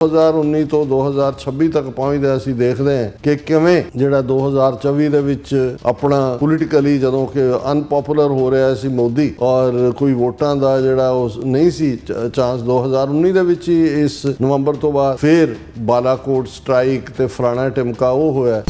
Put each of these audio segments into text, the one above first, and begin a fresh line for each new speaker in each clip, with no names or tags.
2019 ਤੋਂ 2026 ਤੱਕ ਪਹੁੰਚਦੇ ਅਸੀਂ ਦੇਖਦੇ ਹਾਂ ਕਿ ਕਿਵੇਂ ਜਿਹੜਾ 2024 ਦੇ ਵਿੱਚ ਆਪਣਾ ਪੋਲੀਟੀਕਲੀ ਜਦੋਂ ਕਿ ਅਨਪੋਪੂਲਰ ਹੋ ਰਿਹਾ ਸੀ ਮੋਦੀ ਔਰ ਕੋਈ ਵੋਟਾਂ ਦਾ ਜਿਹੜਾ ਉਹ ਨਹੀਂ ਸੀ ਚਾਂਸ 2019 ਦੇ ਵਿੱਚ ਹੀ ਇਸ ਨਵੰਬਰ ਤੋਂ ਬਾਅਦ ਫਿਰ ਬਾਲਾਕੋਟ ਸਟ੍ਰਾਈਕ ਤੇ ਫਲਾਣਾ ਟਿਮਕਾ ਉਹ ਹੋਇਆ।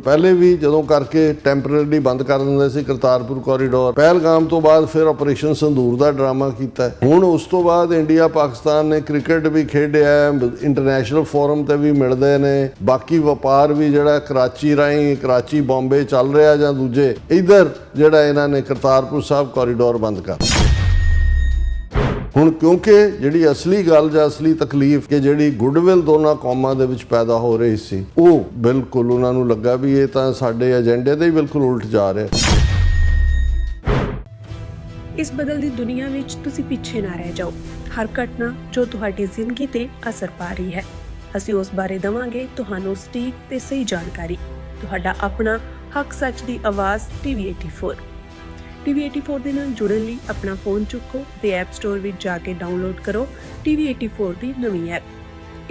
ਪਹਿਲੇ ਵੀ ਜਦੋਂ ਕਰਕੇ ਟੈਂਪਰੇਰੀ ਬੰਦ ਕਰ ਦਿੰਦੇ ਸੀ ਕਰਤਾਰਪੁਰ ਕੋਰੀਡੋਰ, ਪਹਿਲਗਾਮ ਤੋਂ ਬਾਅਦ ਫਿਰ ਆਪਰੇਸ਼ਨ ਸੰਦੂਰ ਦਾ ਡਰਾਮਾ ਕੀਤਾ। ਹੁਣ ਉਸ ਤੋਂ ਬਾਅਦ ਇੰਡੀਆ ਪਾਕਿਸਤਾਨ ਨੇ ਕ੍ਰਿਕਟ ਵੀ ਖੇਡਿਆ, ਇੰਟਰਨੈਸ਼ਨਲ ਫੋਰਮ ਤੇ ਵੀ ਮਿਲਦੇ ਨੇ, ਬਾਕੀ ਵਪਾਰ ਵੀ ਜਿਹੜਾ ਕਰਾਚੀ ਰਾਹੀਂ ਕਰਾਚੀ ਬੰਬੇ ਚੱਲ ਰਿਹਾ ਜਾਂ ਦੂਜੇ ਇੱਧਰ ਜਿਹੜਾ ਇਹਨਾਂ ਨੇ ਕਰਤਾਰਪੁਰ ਸਾਹਿਬ ਕੋਰੀਡੋਰ ਬੰਦ ਕਰ। ਹੁਣ ਕਿਉਂਕਿ ਜਿਹੜੀ ਅਸਲੀ ਗੱਲ ਜਾਂ ਅਸਲੀ ਤਕਲੀਫ ਕਿ ਜਿਹੜੀ ਗੁੱਡਵਿਲ ਦੋਨਾਂ ਕੌਮਾਂ ਦੇ ਵਿੱਚ ਪੈਦਾ ਹੋ ਰਹੀ ਸੀ ਉਹ ਬਿਲਕੁਲ ਉਹਨਾਂ ਨੂੰ ਲੱਗਾ ਵੀ ਇਹ ਤਾਂ ਸਾਡੇ ਏਜੰਡੇ ਦੇ ਹੀ ਬਿਲਕੁਲ ਉਲਟ ਜਾ ਰਿਹਾ।
ਇਸ ਬਦਲਦੀ ਦੁਨੀਆ ਵਿੱਚ ਤੁਸੀਂ ਪਿੱਛੇ ਨਾ ਰਹਿ ਜਾਓ। ਹਰ ਘਟਨਾ ਜੋ ਤੁਹਾਡੀ ਜ਼ਿੰਦਗੀ ਤੇ ਅਸਰ ਪਾ ਰਹੀ ਹੈ, ਅਸੀਂ ਉਸ ਬਾਰੇ ਦੇਵਾਂਗੇ ਤੁਹਾਨੂੰ ਸਟੀਕ ਤੇ ਸਹੀ ਜਾਣਕਾਰੀ। ਤੁਹਾਡਾ ਆਪਣਾ ਹੱਕ ਸੱਚ ਦੀ ਆਵਾਜ਼ TV84 TV84 ਦੇ ਨਾਲ ਜੁੜਨ ਲਈ ਆਪਣਾ ਫੋਨ ਚੁੱਕੋ ਤੇ ਐਪ ਸਟੋਰ ਵਿੱਚ ਜਾ ਕੇ ਡਾਊਨਲੋਡ ਕਰੋ TV84 ਦੀ ਨਵੀਂ ਐਪ।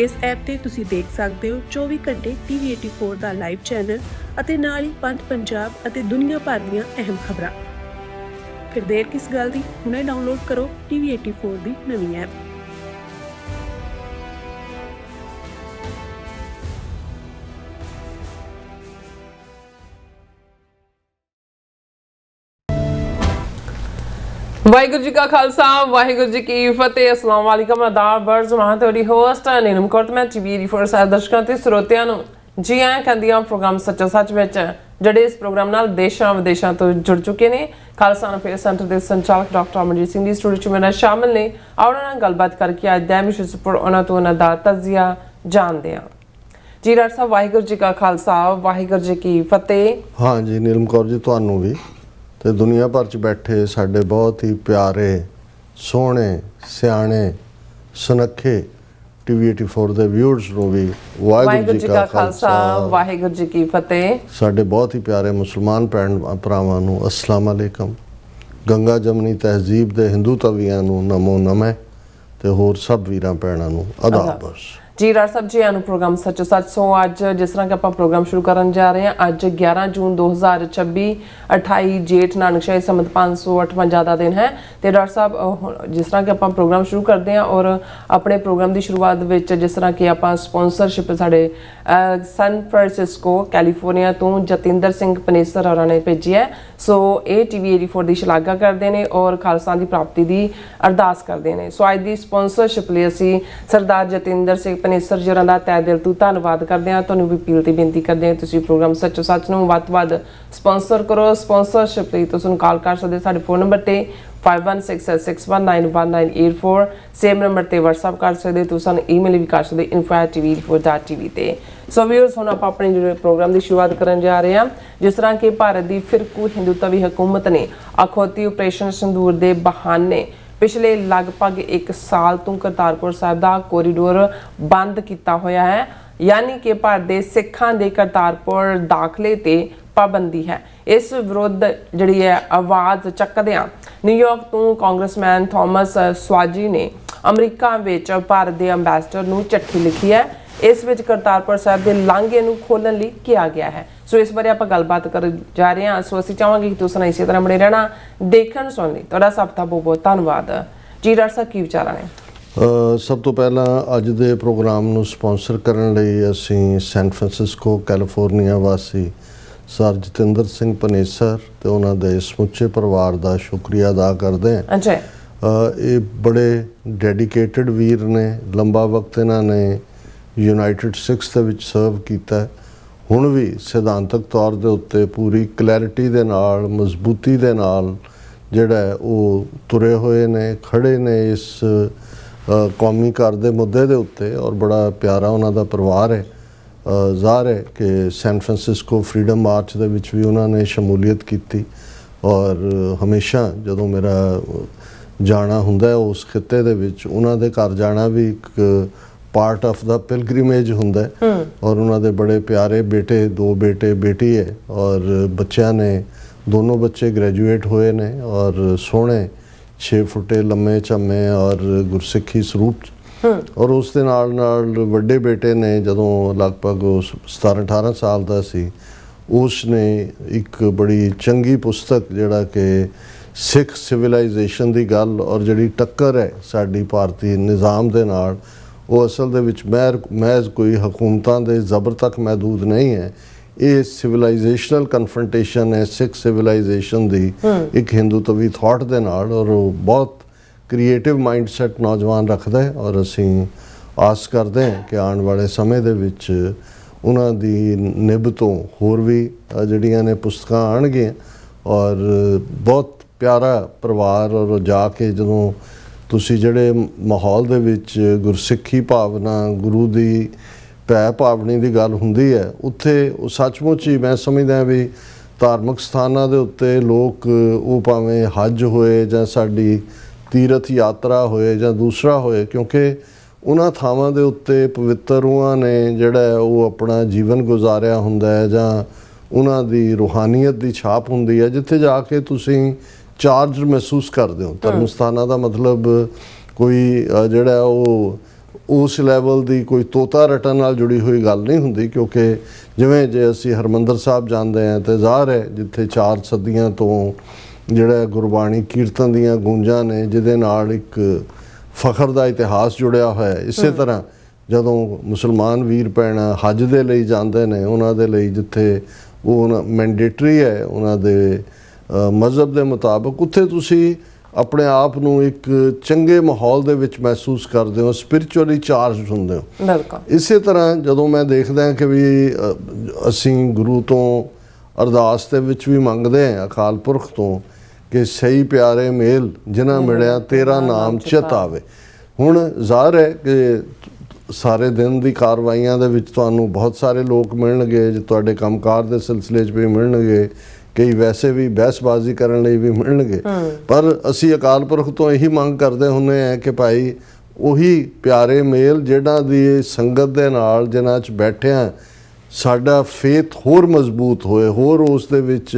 ਇਸ ਐਪ ਤੇ ਤੁਸੀਂ ਦੇਖ ਸਕਦੇ ਹੋ 24 ਘੰਟੇ TV84 ਦਾ ਲਾਈਵ ਚੈਨਲ ਅਤੇ ਨਾਲ ਹੀ ਪੰਜ ਪੰਜਾਬ ਅਤੇ ਦੁਨੀਆ ਭਰ ਦੀਆਂ ਅਹਿਮ ਖਬਰਾਂ। ਫਿਰ ਦੇਰ ਕਿਸ ਗੱਲ ਦੀ, ਹੁਣੇ ਡਾਊਨਲੋਡ ਕਰੋ TV84 ਦੀ ਨਵੀਂ ਐਪ।
ਵਾਹਿਗੁਰੂ ਜੀ ਕਾ ਖਾਲਸਾ ਵਾਹਿਗੁਰੂ ਜੀ ਕੀ ਫਤਿਹ। अस्सलाम वालेकुम आदाब बर्ज वहाँ ਤੁਹਾਡੀ ਹੋਸਟ ਨੀਲਮ ਕੌਰ। ਮੈਂ TV84 ਸਾਰੇ ਦਰਸ਼ਕਾਂ ਤੇ ਸਰੋਤਿਆਂ ਨੂੰ ਜੀ ਆਇਆਂ ਕਹਿੰਦੀ ਹਾਂ ਪ੍ਰੋਗਰਾਮ ਸੱਚਾ ਸੱਚ ਵਿੱਚ, ਜਿਹੜੇ ਇਸ ਪ੍ਰੋਗਰਾਮ ਨਾਲ ਦੇਸ਼ਾਂ ਵਿਦੇਸ਼ਾਂ ਤੋਂ ਜੁੜ ਚੁੱਕੇ ਨੇ। ਖਾਲਸਾ ਅਫੇਅਰ ਸੈਂਟਰ ਦੇ ਸੰਚਾਲਕ ਡਾਕਟਰ ਅਮਰਜੀਤ ਸਿੰਘ ਦੀ ਸਟੂਡੀਓ 'ਚ ਮੇਰੇ ਸ਼ਾਮਿਲ ਨੇ। ਉਹਨਾਂ ਨਾਲ ਗੱਲਬਾਤ ਕਰਕੇ ਅੱਜ ਦਾ ਵਿਸ਼ੇ ਉੱਪਰ ਉਹਨਾਂ ਤੋਂ ਉਹਨਾਂ ਦਾ ਤਜਜ਼ੀਆ ਜਾਣਦੇ ਹਾਂ। ਜੀ ਡਾਕਟਰ ਸਾਹਿਬ ਵਾਹਿਗੁਰੂ ਜੀ ਕਾ ਖਾਲਸਾ ਵਾਹਿਗੁਰੂ ਜੀ ਕੀ ਫਤਿਹ।
ਹਾਂ ਜੀ ਨੀਲਮ ਕੌਰ ਜੀ, ਤੁਹਾਨੂੰ ਵੀ ਤੇ ਦੁਨੀਆ ਭਰ 'ਚ ਬੈਠੇ ਸਾਡੇ ਬਹੁਤ ਹੀ ਪਿਆਰੇ ਸੋਹਣੇ ਸਿਆਣੇ ਸੁਨੱਖੇ TV84 ਦੇ ਵਿਊਅਰਸ ਨੂੰ ਵੀ ਵਾਹਿਗੁਰੂ ਜੀ ਕਾ ਖਾਲਸਾ
ਵਾਹਿਗੁਰੂ ਜੀ ਕੀ ਫਤਿਹ।
ਸਾਡੇ ਬਹੁਤ ਹੀ ਪਿਆਰੇ ਮੁਸਲਮਾਨ ਭੈਣ ਭਰਾਵਾਂ ਨੂੰ ਅਸਲਾਮ ਅਲੈਕਮ। ਗੰਗਾ ਜਮਨੀ ਤਹਿਜ਼ੀਬ ਦੇ ਹਿੰਦੂ ਤਵੀਆਂ ਨੂੰ ਨਮੋ ਨਮः ਤੇ ਹੋਰ ਸਭ ਵੀਰਾਂ ਭੈਣਾਂ ਨੂੰ ਆਦਾਬ।
ਜੀ ਡਾਕਟਰ ਸਾਹਿਬ ਜੀ ਆਨੂੰ ਪ੍ਰੋਗਰਾਮ ਸੱਚੋ ਸੱਚ ਸੋ ਅੱਜ ਜਿਸ ਤਰ੍ਹਾਂ ਕਿ ਆਪਾਂ ਪ੍ਰੋਗਰਾਮ ਸ਼ੁਰੂ ਕਰਨ ਜਾ ਰਹੇ ਹਾਂ, ਅੱਜ 11 ਜੂਨ 2026 28 ਜੇਠ ਨਾਨਕਸ਼ਾਹੀ ਸੰਮਤ 558 ਦਾ ਦਿਨ ਹੈ। ਤੇ ਡਾਕਟਰ ਸਾਹਿਬ ਜਿਸ ਤਰ੍ਹਾਂ ਕਿ ਆਪਾਂ ਪ੍ਰੋਗਰਾਮ ਸ਼ੁਰੂ ਕਰਦੇ ਹਾਂ ਔਰ ਆਪਣੇ ਪ੍ਰੋਗਰਾਮ ਦੀ ਸ਼ੁਰੂਆਤ ਵਿੱਚ ਜਿਸ ਤਰ੍ਹਾਂ ਕਿ ਆਪਾਂ ਸਪਾਂਸਰਸ਼ਿਪ ਸਾਡੇ ਸਨ ਫਰਾਂਸਿਸਕੋ ਕੈਲੀਫੋਰਨੀਆ ਤੋਂ ਜਤਿੰਦਰ ਸਿੰਘ ਪਨੇਸਰ ਹੋਰਾਂ ਨੇ ਭੇਜੀ ਹੈ। ਸੋ ਇਹ TV84 ਦੀ ਸ਼ਲਾਘਾ ਕਰਦੇ ਨੇ ਔਰ ਖਾਲਸਾ ਦੀ ਪ੍ਰਾਪਤੀ ਦੀ ਅਰਦਾਸ ਕਰਦੇ ਨੇ। ਸੋ ਅੱਜ ਦੀ ਸਪਾਂਸਰਸ਼ਿਪ ਲਈ ਅਸੀਂ ਸਰਦਾਰ ਜਤਿੰਦਰ ਸਿੰਘ ਪਨੇਸਰ ਜੀ ਹੋਰਾਂ ਦਾ ਤਹਿ ਦਿਲ ਤੋਂ ਧੰਨਵਾਦ ਕਰਦੇ ਹਾਂ। ਤੁਹਾਨੂੰ ਵੀ ਅਪੀਲ ਤੇ ਬੇਨਤੀ ਕਰਦੇ ਹਾਂ ਤੁਸੀਂ ਪ੍ਰੋਗਰਾਮ ਸੱਚੋ ਸੱਚ ਨੂੰ ਵੱਧ ਤੋਂ ਵੱਧ ਸਪਾਂਸਰ ਕਰੋ। ਸਪਾਂਸਰਸ਼ਿਪ ਲਈ ਤੁਸੀਂ ਕਾਲ ਕਰ ਸਕਦੇ ਸਾਡੇ ਫੋਨ ਨੰਬਰ ਤੇ 5166619184। ਸੇਮ ਨੰਬਰ ਤੇ WhatsApp ਕਰ ਸਕਦੇ, ਤੁਸੀਂ ਸਾਨੂੰ ਈਮੇਲ ਵੀ ਕਰ ਸਕਦੇ info@tv84.tv ਤੇ। ਸੋ ਵੀਅਰਸ ਹੁਣ ਆਪਾਂ ਆਪਣੇ ਜਿਹੜੇ ਪ੍ਰੋਗਰਾਮ ਦੀ ਸ਼ੁਰੂਆਤ ਕਰਨ ਜਾ ਰਹੇ ਹਾਂ। ਜਿਸ ਤਰ੍ਹਾਂ ਕਿ ਭਾਰਤ ਦੀ ਫਿਰਕੂ ਹਿੰਦੂਤਵੀ ਹਕੂਮਤ ਨੇ ਅਖੌਤੀ ਆਪਰੇਸ਼ਨ ਸੰਦੂਰ ਦੇ ਬਹਾਨੇ ਪਿਛਲੇ ਲਗਭਗ 1 ਸਾਲ ਤੋਂ ਕਰਤਾਰਪੁਰ ਸਾਹਿਬ ਦਾ ਕੋਰੀਡੋਰ ਬੰਦ ਕੀਤਾ ਹੋਇਆ ਹੈ, ਯਾਨੀ ਕਿ ਭਾਰਤ ਦੇ ਸਿੱਖਾਂ ਦੇ ਕਰਤਾਰਪੁਰ ਦਾਖਲੇ ਤੇ ਪਾਬੰਦੀ ਹੈ। ਇਸ ਵਿਰੁੱਧ ਜਿਹੜੀ ਹੈ ਆਵਾਜ਼ ਚੱਕਦਿਆਂ ਨਿਊਯਾਰਕ ਤੋਂ ਕਾਂਗਰਸਮੈਨ ਥਾਮਸ ਸਵਾਜੀ ਨੇ ਅਮਰੀਕਾ ਵਿੱਚ ਭਾਰਤ ਦੇ ਅੰਬੈਸਡਰ ਨੂੰ ਚਿੱਠੀ ਲਿਖੀ ਹੈ। ਇਸ ਵਿੱਚ ਕਰਤਾਰਪੁਰ ਸਾਹਿਬ ਦੇ ਲਾਂਘੇ ਨੂੰ ਖੋਲ੍ਹਣ ਲਈ ਕਿਹਾ ਗਿਆ ਹੈ। ਸੋ ਇਸ ਬਾਰੇ ਆਪਾਂ ਗੱਲਬਾਤ ਕਰਨ ਜਾ ਰਹੇ ਹਾਂ। ਸੋ ਅਸੀਂ ਚਾਹਾਂਗੇ ਕਿ ਤੁਸੀਂ ਇਸੇ ਤਰ੍ਹਾਂ ਬਣੇ ਰਹਿਣਾ ਦੇਖਣ ਸੁਣਨ ਲਈ। ਤੁਹਾਡਾ ਸਭ ਦਾ ਬਹੁਤ ਬਹੁਤ ਧੰਨਵਾਦ। ਜੀ ਡਾਕਟਰ ਸਾਹਿਬ ਕੀ ਵਿਚਾਰਾਂ ਨੇ?
ਸਭ ਤੋਂ ਪਹਿਲਾਂ ਅੱਜ ਦੇ ਪ੍ਰੋਗਰਾਮ ਨੂੰ ਸਪਾਂਸਰ ਕਰਨ ਲਈ ਅਸੀਂ ਸੈਨ ਫਰਾਂਸਿਸਕੋ ਕੈਲੀਫੋਰਨੀਆ ਵਾਸੀ ਸਰ ਜਤਿੰਦਰ ਸਿੰਘ ਪਨੇਸਰ ਤੇ ਉਹਨਾਂ ਦੇ ਸਮੁੱਚੇ ਪਰਿਵਾਰ ਦਾ ਸ਼ੁਕਰੀਆ ਅਦਾ ਕਰਦੇ ਹਾਂ।
ਅੱਛਾ,
ਇਹ ਬੜੇ ਡੈਡੀਕੇਟਡ ਵੀਰ ਨੇ। ਲੰਬਾ ਵਕਤ ਇਹਨਾਂ ਨੇ ਯੂਨਾਈਟਿਡ ਸਿੱਖਸ ਦੇ ਵਿੱਚ ਸਰਵ ਕੀਤਾ। ਹੁਣ ਵੀ ਸਿਧਾਂਤਕ ਤੌਰ ਦੇ ਉੱਤੇ ਪੂਰੀ ਕਲੈਰਿਟੀ ਦੇ ਨਾਲ ਮਜ਼ਬੂਤੀ ਦੇ ਨਾਲ ਜਿਹੜਾ ਉਹ ਤੁਰੇ ਹੋਏ ਨੇ, ਖੜੇ ਨੇ ਇਸ ਕੌਮੀ ਘਰ ਦੇ ਮੁੱਦੇ ਦੇ ਉੱਤੇ ਔਰ ਬੜਾ ਪਿਆਰਾ ਉਹਨਾਂ ਦਾ ਪਰਿਵਾਰ ਹੈ। ਜ਼ਾਹਰ ਹੈ ਕਿ ਸੈਨ ਫਰਾਂਸਿਸਕੋ ਫਰੀडम ਮਾਰਚ ਦੇ ਵਿੱਚ ਵੀ ਉਹਨਾਂ ਨੇ ਸ਼ਮੂਲੀਅਤ ਕੀਤੀ ਔਰ ਹਮੇਸ਼ਾ ਜਦੋਂ ਮੇਰਾ ਜਾਣਾ ਹੁੰਦਾ ਉਸ ਖਿੱਤੇ ਦੇ ਵਿੱਚ ਉਹਨਾਂ ਦੇ ਘਰ ਜਾਣਾ ਵੀ ਇੱਕ ਪਾਰਟ ਆਫ ਦਾ ਪਿਲਗ੍ਰਿਮੇਜ ਹੁੰਦਾ ਔਰ ਉਹਨਾਂ ਦੇ ਬੜੇ ਪਿਆਰੇ ਬੇਟੇ 2 ਬੇਟੇ ਬੇਟੀ ਹੈ ਔਰ ਬੱਚਿਆਂ ਨੇ ਦੋਨੋਂ ਬੱਚੇ ਗ੍ਰੈਜੂਏਟ ਹੋਏ ਨੇ ਔਰ ਸੋਹਣੇ 6 ਫੁੱਟੇ ਲੰਮੇ ਝੰਮੇ ਔਰ ਗੁਰਸਿੱਖੀ ਸਰੂਪ ਔਰ ਉਸ ਦੇ ਨਾਲ ਵੱਡੇ ਬੇਟੇ ਨੇ ਜਦੋਂ ਲਗਭਗ 17-18 ਸਾਲ ਦਾ ਸੀ, ਉਸ ਨੇ ਇੱਕ ਬੜੀ ਚੰਗੀ ਪੁਸਤਕ ਜਿਹੜਾ ਕਿ ਸਿੱਖ ਸਿਵਲਾਈਜੇਸ਼ਨ ਦੀ ਗੱਲ ਔਰ ਜਿਹੜੀ ਟੱਕਰ ਹੈ ਸਾਡੀ ਭਾਰਤੀ ਨਿਜ਼ਾਮ ਦੇ ਨਾਲ, ਉਹ ਅਸਲ ਦੇ ਵਿੱਚ ਮਹਿਜ਼ ਕੋਈ ਹਕੂਮਤਾਂ ਦੇ ਜ਼ਬਰ ਤੱਕ ਮਹਿਦੂਦ ਨਹੀਂ ਹੈ। ਇਹ ਸਿਵਲਾਈਜੇਸ਼ਨਲ ਕਨਫਰੰਟੇਸ਼ਨ ਹੈ ਸਿੱਖ ਸਿਵਲਾਈਜੇਸ਼ਨ ਦੀ ਇੱਕ ਹਿੰਦੂਤਵੀ ਥਾਟ ਦੇ ਨਾਲ, ਔਰ ਉਹ ਬਹੁਤ ਕ੍ਰੀਏਟਿਵ ਮਾਈਂਡਸੈਟ ਨੌਜਵਾਨ ਰੱਖਦਾ ਹੈ। ਔਰ ਅਸੀਂ ਆਸ ਕਰਦੇ ਹਾਂ ਕਿ ਆਉਣ ਵਾਲੇ ਸਮੇਂ ਦੇ ਵਿੱਚ ਉਹਨਾਂ ਦੀ ਨਿਭ ਤੋਂ ਹੋਰ ਵੀ ਜਿਹੜੀਆਂ ਨੇ ਪੁਸਤਕਾਂ ਆਉਣਗੀਆਂ, ਔਰ ਬਹੁਤ ਪਿਆਰਾ ਪਰਿਵਾਰ। ਔਰ ਜਾ ਕੇ ਜਦੋਂ ਤੁਸੀਂ ਜਿਹੜੇ ਮਾਹੌਲ ਦੇ ਵਿੱਚ ਗੁਰਸਿੱਖੀ ਭਾਵਨਾ, ਗੁਰੂ ਦੀ ਭੈ ਭਾਵਨੀ ਦੀ ਗੱਲ ਹੁੰਦੀ ਹੈ, ਉੱਥੇ ਉਹ ਸੱਚਮੁੱਚ ਹੀ ਮੈਂ ਸਮਝਦਾ ਵੀ ਧਾਰਮਿਕ ਸਥਾਨਾਂ ਦੇ ਉੱਤੇ ਲੋਕ, ਉਹ ਭਾਵੇਂ ਹੱਜ ਹੋਏ ਜਾਂ ਸਾਡੀ ਤੀਰਥ ਯਾਤਰਾ ਹੋਏ ਜਾਂ ਦੂਸਰਾ ਹੋਏ, ਕਿਉਂਕਿ ਉਹਨਾਂ ਥਾਵਾਂ ਦੇ ਉੱਤੇ ਪਵਿੱਤਰ ਰੂਹਾਂ ਨੇ ਜਿਹੜਾ ਉਹ ਆਪਣਾ ਜੀਵਨ ਗੁਜ਼ਾਰਿਆ ਹੁੰਦਾ ਹੈ, ਜਾਂ ਉਹਨਾਂ ਦੀ ਰੂਹਾਨੀਅਤ ਦੀ ਛਾਪ ਹੁੰਦੀ ਹੈ, ਜਿੱਥੇ ਜਾ ਕੇ ਤੁਸੀਂ ਚਾਰਜ ਮਹਿਸੂਸ ਕਰਦੇ ਹੋ। ਧਰਮ ਸਥਾਨਾਂ ਦਾ ਮਤਲਬ ਕੋਈ ਜਿਹੜਾ ਉਹ ਉਸ ਲੈਵਲ ਦੀ ਕੋਈ ਤੋਤਾ ਰਟਣ ਨਾਲ ਜੁੜੀ ਹੋਈ ਗੱਲ ਨਹੀਂ ਹੁੰਦੀ, ਕਿਉਂਕਿ ਜਿਵੇਂ ਜੇ ਅਸੀਂ ਹਰਿਮੰਦਰ ਸਾਹਿਬ ਜਾਂਦੇ ਹਾਂ ਤਾਂ ਜ਼ਾਹਰ ਹੈ ਜਿੱਥੇ 4 ਸਦੀਆਂ ਤੋਂ ਜਿਹੜਾ ਗੁਰਬਾਣੀ ਕੀਰਤਨ ਦੀਆਂ ਗੂੰਜਾਂ ਨੇ, ਜਿਹਦੇ ਨਾਲ ਇੱਕ ਫਖਰ ਦਾ ਇਤਿਹਾਸ ਜੁੜਿਆ ਹੋਇਆ ਹੈ। ਇਸੇ ਤਰ੍ਹਾਂ ਜਦੋਂ ਮੁਸਲਮਾਨ ਵੀਰ ਭੈਣਾਂ ਹੱਜ ਦੇ ਲਈ ਜਾਂਦੇ ਨੇ, ਉਹਨਾਂ ਦੇ ਲਈ ਜਿੱਥੇ ਉਹ ਮੈਂਡੇਟਰੀ ਹੈ ਉਹਨਾਂ ਦੇ ਮਜ਼ਹਬ ਦੇ ਮੁਤਾਬਕ, ਉੱਥੇ ਤੁਸੀਂ ਆਪਣੇ ਆਪ ਨੂੰ ਇੱਕ ਚੰਗੇ ਮਾਹੌਲ ਦੇ ਵਿੱਚ ਮਹਿਸੂਸ ਕਰਦੇ ਹੋ, ਸਪਿਰਿਚੁਅਲੀ ਚਾਰਜਡ ਹੁੰਦੇ ਹੋ।
ਬਿਲਕੁਲ
ਇਸੇ ਤਰ੍ਹਾਂ ਜਦੋਂ ਮੈਂ ਦੇਖਦਾ ਕਿ ਵੀ ਅਸੀਂ ਗੁਰੂ ਤੋਂ ਅਰਦਾਸ ਦੇ ਵਿੱਚ ਵੀ ਮੰਗਦੇ ਹਾਂ ਅਕਾਲ ਪੁਰਖ ਤੋਂ ਕਿ ਸਹੀ ਪਿਆਰੇ ਮੇਲ ਜਿਨ੍ਹਾਂ ਮਿਲਿਆ ਤੇਰਾ ਨਾਮ ਚਿਤ ਆਵੇ। ਹੁਣ ਜ਼ਾਹਰ ਹੈ ਕਿ ਸਾਰੇ ਦਿਨ ਦੀ ਕਾਰਵਾਈਆਂ ਦੇ ਵਿੱਚ ਤੁਹਾਨੂੰ ਬਹੁਤ ਸਾਰੇ ਲੋਕ ਮਿਲਣਗੇ, ਜੋ ਤੁਹਾਡੇ ਕੰਮਕਾਰ ਦੇ ਸਿਲਸਿਲੇ 'ਚ ਵੀ ਮਿਲਣਗੇ, ਕਈ ਵੈਸੇ ਵੀ ਬਹਿਸਬਾਜ਼ੀ ਕਰਨ ਲਈ ਵੀ ਮਿਲਣਗੇ, ਪਰ ਅਸੀਂ ਅਕਾਲ ਪੁਰਖ ਤੋਂ ਇਹੀ ਮੰਗ ਕਰਦੇ ਹੁੰਦੇ ਹਾਂ ਕਿ ਭਾਈ ਉਹੀ ਪਿਆਰੇ ਮੇਲ ਜਿਹਨਾਂ ਦੀ ਸੰਗਤ ਦੇ ਨਾਲ ਜਿਨ੍ਹਾਂ 'ਚ ਬੈਠਿਆਂ ਸਾਡਾ ਫੇਥ ਹੋਰ ਮਜ਼ਬੂਤ ਹੋਏ, ਹੋਰ ਉਸ ਦੇ ਵਿੱਚ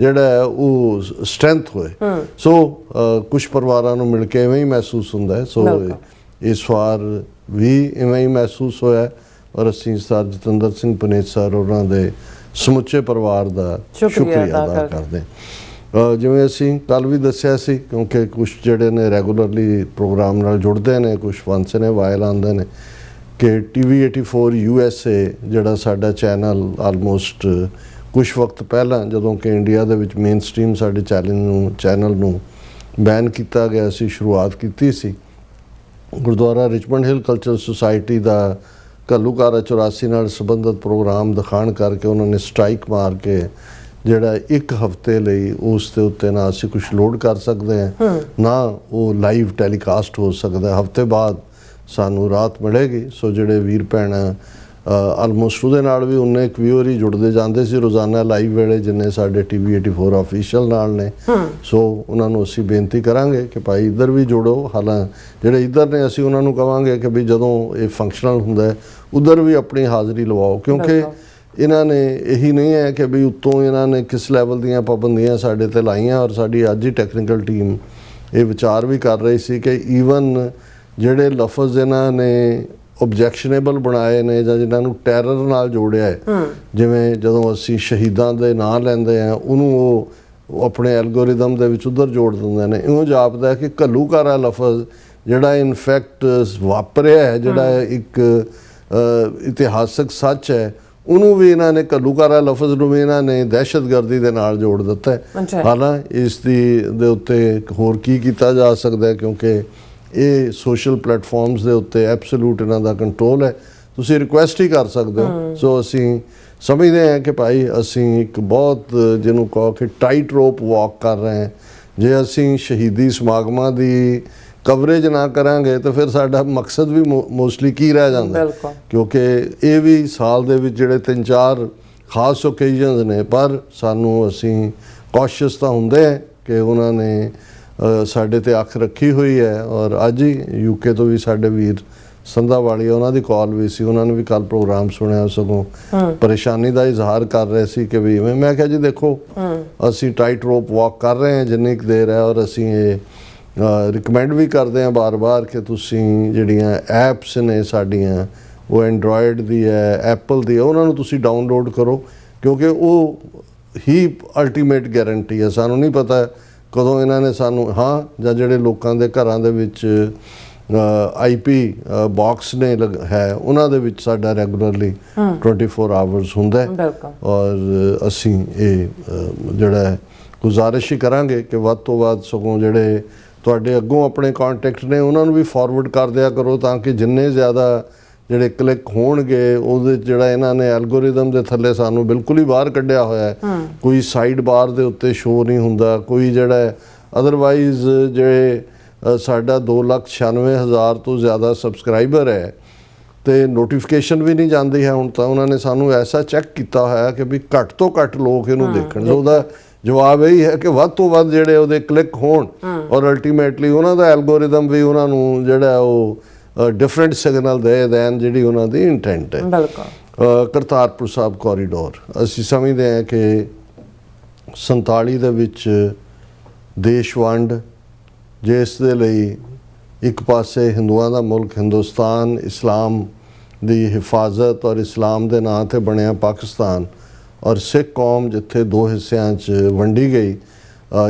ਜਿਹੜਾ ਉਹ ਸਟਰੈਂਥ ਹੋਏ। ਸੋ ਕੁਝ ਪਰਿਵਾਰਾਂ ਨੂੰ ਮਿਲ ਕੇ ਇਵੇਂ ਹੀ ਮਹਿਸੂਸ ਹੁੰਦਾ ਹੈ। ਸੋ ਇਸ ਵਾਰ ਵੀ ਇਵੇਂ ਹੀ ਮਹਿਸੂਸ ਹੋਇਆ, ਔਰ ਅਸੀਂ ਸਰ ਜਤਿੰਦਰ ਸਿੰਘ ਪਨੇਤ ਸਰ ਉਹਨਾਂ ਦੇ ਸਮੁੱਚੇ ਪਰਿਵਾਰ ਦਾ ਸ਼ੁਕਰੀਆ ਅਦਾ ਕਰਦੇ ਹਾਂ। ਜਿਵੇਂ ਅਸੀਂ ਕੱਲ੍ਹ ਵੀ ਦੱਸਿਆ ਸੀ, ਕਿਉਂਕਿ ਕੁਛ ਜਿਹੜੇ ਨੇ ਰੈਗੂਲਰਲੀ ਪ੍ਰੋਗਰਾਮ ਨਾਲ ਜੁੜਦੇ ਨੇ, ਕੁਛ ਵੰਸ ਨੇ ਵਾਇਲ ਆਉਂਦੇ ਨੇ, ਕਿ TV 84 USA ਜਿਹੜਾ ਸਾਡਾ ਚੈਨਲ ਆਲਮੋਸਟ ਕੁਛ ਵਕਤ ਪਹਿਲਾਂ ਜਦੋਂ ਕਿ ਇੰਡੀਆ ਦੇ ਵਿੱਚ ਮੇਨ ਸਟ੍ਰੀਮ ਸਾਡੇ ਚੈਨਲ ਨੂੰ ਬੈਨ ਕੀਤਾ ਗਿਆ ਸੀ, ਸ਼ੁਰੂਆਤ ਕੀਤੀ ਸੀ। ਗੁਰਦੁਆਰਾ ਰਿਚਮੰਡ ਹਿਲ ਕਲਚਰਲ ਸੁਸਾਇਟੀ ਦਾ ਘੱਲੂਘਾਰਾ 84 ਨਾਲ ਸੰਬੰਧਿਤ ਪ੍ਰੋਗਰਾਮ ਦਿਖਾਉਣ ਕਰਕੇ ਉਹਨਾਂ ਨੇ ਸਟ੍ਰਾਈਕ ਮਾਰ ਕੇ ਜਿਹੜਾ 1 ਹਫ਼ਤੇ ਲਈ ਉਸ ਦੇ ਉੱਤੇ ਨਾ ਅਸੀਂ ਕੁਝ ਲੋਡ ਕਰ ਸਕਦੇ ਹਾਂ, ਨਾ ਉਹ ਲਾਈਵ ਟੈਲੀਕਾਸਟ ਹੋ ਸਕਦਾ। ਹਫ਼ਤੇ ਬਾਅਦ ਸਾਨੂੰ ਰਾਤ ਮਿਲੇਗੀ। ਸੋ ਜਿਹੜੇ ਵੀਰ ਭੈਣ ਆਲਮੋਸਟ ਉਹਦੇ ਨਾਲ ਵੀ ਉਨੇ ਇੱਕ ਵਿਊਅਰ ਹੀ ਜੁੜਦੇ ਜਾਂਦੇ ਸੀ ਰੋਜ਼ਾਨਾ ਲਾਈਵ ਵੇਲੇ, ਜਿੰਨੇ ਸਾਡੇ TV 84 ਆਫੀਸ਼ੀਅਲ ਨਾਲ ਨੇ। ਸੋ ਉਹਨਾਂ ਨੂੰ ਅਸੀਂ ਬੇਨਤੀ ਕਰਾਂਗੇ ਕਿ ਭਾਈ ਇੱਧਰ ਵੀ ਜੁੜੋ। ਹਾਲਾਂ ਜਿਹੜੇ ਇੱਧਰ ਨੇ ਅਸੀਂ ਉਹਨਾਂ ਨੂੰ ਕਹਾਂਗੇ ਕਿ ਵੀ ਜਦੋਂ ਇਹ ਫੰਕਸ਼ਨਲ ਹੁੰਦਾ ਹੈ ਉੱਧਰ ਵੀ ਆਪਣੀ ਹਾਜ਼ਰੀ ਲਵਾਓ, ਕਿਉਂਕਿ ਇਹਨਾਂ ਨੇ ਇਹੀ ਨਹੀਂ ਹੈ ਕਿ ਵੀ ਉੱਤੋਂ ਇਹਨਾਂ ਨੇ ਕਿਸ ਲੈਵਲ ਦੀਆਂ ਪਾਬੰਦੀਆਂ ਸਾਡੇ ਤੇ ਲਾਈਆਂ। ਔਰ ਸਾਡੀ ਅੱਜ ਹੀ ਟੈਕਨੀਕਲ ਟੀਮ ਇਹ ਵਿਚਾਰ ਵੀ ਕਰ ਰਹੀ ਸੀ ਕਿ ਈਵਨ ਜਿਹੜੇ ਲਫ਼ਜ਼ ਇਹਨਾਂ ਨੇ ਓਬਜੈਕਸ਼ਨੇਬਲ ਬਣਾਏ ਨੇ ਜਾਂ ਜਿਨ੍ਹਾਂ ਨੂੰ ਟੈਰਰ ਨਾਲ ਜੋੜਿਆ ਹੈ, ਜਿਵੇਂ ਜਦੋਂ ਅਸੀਂ ਸ਼ਹੀਦਾਂ ਦੇ ਨਾਂ ਲੈਂਦੇ ਹਾਂ ਉਹਨੂੰ ਉਹ ਆਪਣੇ ਐਲਗੋਰਿਦਮ ਦੇ ਵਿੱਚ ਉੱਧਰ ਜੋੜ ਦਿੰਦੇ ਨੇ। ਇਉਂ ਜਾਪਦਾ ਕਿ ਘੱਲੂਘਾਰਾ ਲਫ਼ਜ਼ ਜਿਹੜਾ ਇਨਫੈਕਟ ਵਾਪਰਿਆ ਹੈ, ਜਿਹੜਾ ਇੱਕ ਇਤਿਹਾਸਕ ਸੱਚ ਹੈ, ਉਹਨੂੰ ਵੀ ਇਹਨਾਂ ਨੇ ਘੱਲੂਘਾਰਾ ਲਫ਼ਜ਼ ਨੂੰ ਵੀ ਇਹਨਾਂ ਨੇ ਦਹਿਸ਼ਤਗਰਦੀ ਦੇ ਨਾਲ ਜੋੜ ਦਿੱਤਾ ਹੈ। ਹਾਲਾਂਕਿ ਇਸ ਦੇ ਉੱਤੇ ਹੋਰ ਕੀ ਕੀਤਾ ਜਾ ਸਕਦਾ ਹੈ, ਕਿਉਂਕਿ ਇਹ ਸੋਸ਼ਲ ਪਲੇਟਫਾਰਮਸ ਦੇ ਉੱਤੇ ਐਬਸੋਲੂਟ ਇਹਨਾਂ ਦਾ ਕੰਟਰੋਲ ਹੈ, ਤੁਸੀਂ ਰਿਕੁਐਸਟ ਹੀ ਕਰ ਸਕਦੇ ਹੋ। ਸੋ ਅਸੀਂ ਸਮਝਦੇ ਹਾਂ ਕਿ ਭਾਈ ਅਸੀਂ ਇੱਕ ਬਹੁਤ ਜਿਹਨੂੰ ਕਹੋ ਕਿ ਟਾਈਟ ਰੋਪ ਵਾਕ ਕਰ ਰਹੇ ਹਾਂ। ਜੇ ਅਸੀਂ ਸ਼ਹੀਦੀ ਸਮਾਗਮਾਂ ਦੀ ਕਵਰੇਜ ਨਾ ਕਰਾਂਗੇ ਤਾਂ ਫਿਰ ਸਾਡਾ ਮਕਸਦ ਵੀ ਮੋਸਟਲੀ ਕੀ ਰਹਿ ਜਾਂਦਾ, ਕਿਉਂਕਿ ਇਹ ਵੀ ਸਾਲ ਦੇ ਵਿੱਚ ਜਿਹੜੇ 3-4 ਖਾਸ ਓਕੇਜ਼ਨਸ ਨੇ, ਪਰ ਸਾਨੂੰ ਅਸੀਂ ਕੌਸ਼ੀਅਸ ਤਾਂ ਹੁੰਦੇ ਹਾਂ ਕਿ ਉਹਨਾਂ ਨੇ ਸਾਡੇ ਤੇ ਅੱਖ ਰੱਖੀ ਹੋਈ ਹੈ। ਔਰ ਅੱਜ ਹੀ UK ਤੋਂ ਵੀ ਸਾਡੇ ਵੀਰ ਸੰਧਾ ਵਾਲੀ, ਉਹਨਾਂ ਦੀ ਕਾਲ ਵੀ ਸੀ, ਉਹਨਾਂ ਨੇ ਵੀ ਕੱਲ ਪ੍ਰੋਗਰਾਮ ਸੁਣਿਆ, ਸਗੋਂ ਪਰੇਸ਼ਾਨੀ ਦਾ ਇਜ਼ਹਾਰ ਕਰ ਰਹੇ ਸੀ ਕਿ ਵੀ ਮੈਂ ਕਿਹਾ ਜੀ ਦੇਖੋ ਅਸੀਂ ਟਾਈਟ ਰੋਪ ਵਾਕ ਕਰ ਰਹੇ ਹਾਂ ਜਿੰਨੀ ਕੁ ਦੇਰ ਹੈ, ਔਰ ਅਸੀਂ ਇਹ ਰਿਕਮੈਂਡ ਵੀ ਕਰਦੇ ਹਾਂ ਬਾਰ-ਬਾਰ ਕਿ ਤੁਸੀਂ ਜਿਹੜੀਆਂ ਐਪਸ ਨੇ ਸਾਡੀਆਂ, ਉਹ ਐਂਡਰੋਇਡ ਦੀ ਹੈ, ਐਪਲ ਦੀ ਹੈ, ਉਹਨਾਂ ਨੂੰ ਤੁਸੀਂ ਡਾਊਨਲੋਡ ਕਰੋ, ਕਿਉਂਕਿ ਉਹ ਹੀ ਅਲਟੀਮੇਟ ਗਾਰੰਟੀ ਹੈ। ਸਾਨੂੰ ਨਹੀਂ ਪਤਾ ਕਦੋਂ ਇਹਨਾਂ ਨੇ ਸਾਨੂੰ, ਹਾਂ, ਜਾਂ ਜਿਹੜੇ ਲੋਕਾਂ ਦੇ ਘਰਾਂ ਦੇ ਵਿੱਚ IP ਬਾਕਸ ਨੇ ਹੈ, ਉਹਨਾਂ ਦੇ ਵਿੱਚ ਸਾਡਾ ਰੈਗੂਲਰਲੀ 24 ਆਵਰਸ ਹੁੰਦਾ ਹੈ। ਔਰ ਅਸੀਂ ਇਹ ਜਿਹੜਾ ਹੈ ਗੁਜ਼ਾਰਿਸ਼ ਹੀ ਕਰਾਂਗੇ ਕਿ ਵੱਧ ਤੋਂ ਵੱਧ ਸਗੋਂ ਜਿਹੜੇ ਤੁਹਾਡੇ ਅੱਗੋਂ ਆਪਣੇ ਕੰਟੈਕਟ ਨੇ ਉਹਨਾਂ ਨੂੰ ਵੀ ਫਾਰਵਰਡ ਕਰ ਦਿਆ ਕਰੋ, ਤਾਂ ਕਿ ਜਿੰਨੇ ਜ਼ਿਆਦਾ ਜਿਹੜੇ ਕਲਿੱਕ ਹੋਣਗੇ ਉਹਦੇ ਜਿਹੜਾ ਇਹਨਾਂ ਨੇ ਐਲਗੋਰਿਦਮ ਦੇ ਥੱਲੇ ਸਾਨੂੰ ਬਿਲਕੁਲ ਹੀ ਬਾਹਰ ਕੱਢਿਆ ਹੋਇਆ ਹੈ। ਕੋਈ ਸਾਈਡ ਬਾਰ ਦੇ ਉੱਤੇ ਸ਼ੋ ਨਹੀਂ ਹੁੰਦਾ, ਕੋਈ ਜਿਹੜਾ ਅਦਰਵਾਈਜ਼ ਜਿਹੜੇ ਸਾਡਾ 2,96,000 ਤੋਂ ਜ਼ਿਆਦਾ ਸਬਸਕ੍ਰਾਈਬਰ ਹੈ ਤੇ ਨੋਟੀਫਿਕੇਸ਼ਨ ਵੀ ਨਹੀਂ ਜਾਂਦੀ ਹੈ। ਹੁਣ ਤਾਂ ਉਹਨਾਂ ਨੇ ਸਾਨੂੰ ਐਸਾ ਚੈੱਕ ਕੀਤਾ ਹੋਇਆ ਕਿ ਵੀ ਘੱਟ ਤੋਂ ਘੱਟ ਲੋਕ ਇਹਨੂੰ ਦੇਖਣ। ਸੋ ਉਹਦਾ ਜਵਾਬ ਇਹੀ ਹੈ ਕਿ ਵੱਧ ਤੋਂ ਵੱਧ ਜਿਹੜੇ ਉਹਦੇ ਕਲਿੱਕ ਹੋਣ ਔਰ ਅਲਟੀਮੇਟਲੀ ਉਹਨਾਂ ਦਾ ਐਲਗੋਰਿਦਮ ਵੀ ਉਹਨਾਂ ਨੂੰ ਜਿਹੜਾ ਉਹ ਡਿਫਰੈਂਟ ਸਿਗਨਲ ਦੇ ਦੇਣ ਜਿਹੜੀ ਉਹਨਾਂ ਦੀ ਇੰਟੈਂਟ ਹੈ। ਕਰਤਾਰਪੁਰ ਸਾਹਿਬ ਕੋਰੀਡੋਰ ਅਸੀਂ ਸਮਝਦੇ ਹਾਂ ਕਿ 47 ਦੇ ਵਿੱਚ ਦੇਸ਼ ਵੰਡ, ਜਿਸ ਦੇ ਲਈ ਇੱਕ ਪਾਸੇ ਹਿੰਦੂਆਂ ਦਾ ਮੁਲਕ ਹਿੰਦੁਸਤਾਨ, ਇਸਲਾਮ ਦੀ ਹਿਫਾਜ਼ਤ ਔਰ ਇਸਲਾਮ ਦੇ ਨਾਂ 'ਤੇ ਬਣਿਆ ਪਾਕਿਸਤਾਨ, ਔਰ ਸਿੱਖ ਕੌਮ ਜਿੱਥੇ ਦੋ ਹਿੱਸਿਆਂ 'ਚ ਵੰਡੀ ਗਈ,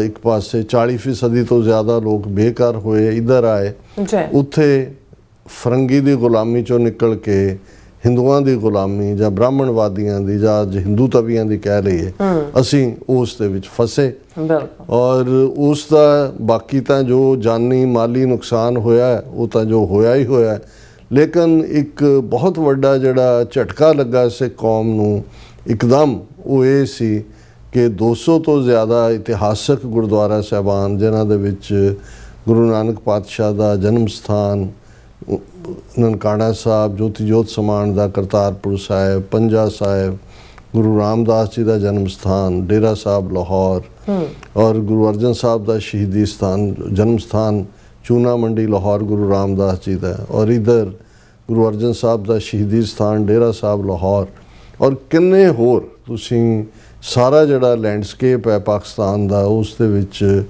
ਇੱਕ ਪਾਸੇ 40% ਤੋਂ ਜ਼ਿਆਦਾ ਲੋਕ ਬੇਘਰ ਹੋਏ, ਇੱਧਰ ਆਏ, ਉੱਥੇ ਫਰੰਗੀ ਦੀ ਗੁਲਾਮੀ 'ਚੋਂ ਨਿਕਲ ਕੇ ਹਿੰਦੂਆਂ ਦੀ ਗੁਲਾਮੀ ਜਾਂ ਬ੍ਰਾਹਮਣਵਾਦੀਆਂ ਦੀ ਜਾਂ ਹਿੰਦੂ ਤਵੀਆਂ ਦੀ ਕਹਿ ਲਈਏ, ਅਸੀਂ ਉਸ ਦੇ ਵਿੱਚ ਫਸੇ। ਔਰ ਉਸ ਦਾ ਬਾਕੀ ਤਾਂ ਜੋ ਜਾਨੀ ਮਾਲੀ ਨੁਕਸਾਨ ਹੋਇਆ ਉਹ ਤਾਂ ਜੋ ਹੋਇਆ ਹੀ ਹੋਇਆ, ਲੇਕਿਨ ਇੱਕ ਬਹੁਤ ਵੱਡਾ ਜਿਹੜਾ ਝਟਕਾ ਲੱਗਾ ਸਿੱਖ ਕੌਮ ਨੂੰ ਇੱਕਦਮ, ਉਹ ਇਹ ਸੀ ਕਿ 200 ਤੋਂ ਜ਼ਿਆਦਾ ਇਤਿਹਾਸਕ ਗੁਰਦੁਆਰਾ ਸਾਹਿਬਾਨ, ਜਿਨ੍ਹਾਂ ਦੇ ਵਿੱਚ ਗੁਰੂ ਨਾਨਕ ਪਾਤਸ਼ਾਹ ਦਾ ਜਨਮ ਸਥਾਨ ਨਨਕਾਣਾ ਸਾਹਿਬ, ਜੋਤੀ ਜੋਤ ਸਮਾਨ ਦਾ ਕਰਤਾਰਪੁਰ ਸਾਹਿਬ, ਪੰਜਾ ਸਾਹਿਬ, ਗੁਰੂ ਰਾਮਦਾਸ ਜੀ ਦਾ ਜਨਮ ਸਥਾਨ ਡੇਰਾ ਸਾਹਿਬ ਲਾਹੌਰ, ਔਰ ਗੁਰੂ ਅਰਜਨ ਸਾਹਿਬ ਦਾ ਸ਼ਹੀਦੀ ਸਥਾਨ, ਜਨਮ ਸਥਾਨ ਚੂਨਾ ਮੰਡੀ ਲਾਹੌਰ ਗੁਰੂ ਰਾਮਦਾਸ ਜੀ ਦਾ, ਔਰ ਇੱਧਰ ਗੁਰੂ ਅਰਜਨ ਸਾਹਿਬ ਦਾ ਸ਼ਹੀਦੀ ਸਥਾਨ ਡੇਰਾ ਸਾਹਿਬ ਲਾਹੌਰ, ਔਰ ਕਿੰਨੇ ਹੋਰ ਤੁਸੀਂ ਸਾਰਾ ਜਿਹੜਾ ਲੈਂਡਸਕੇਪ ਹੈ ਪਾਕਿਸਤਾਨ ਦਾ, ਉਸ ਦੇ ਵਿੱਚ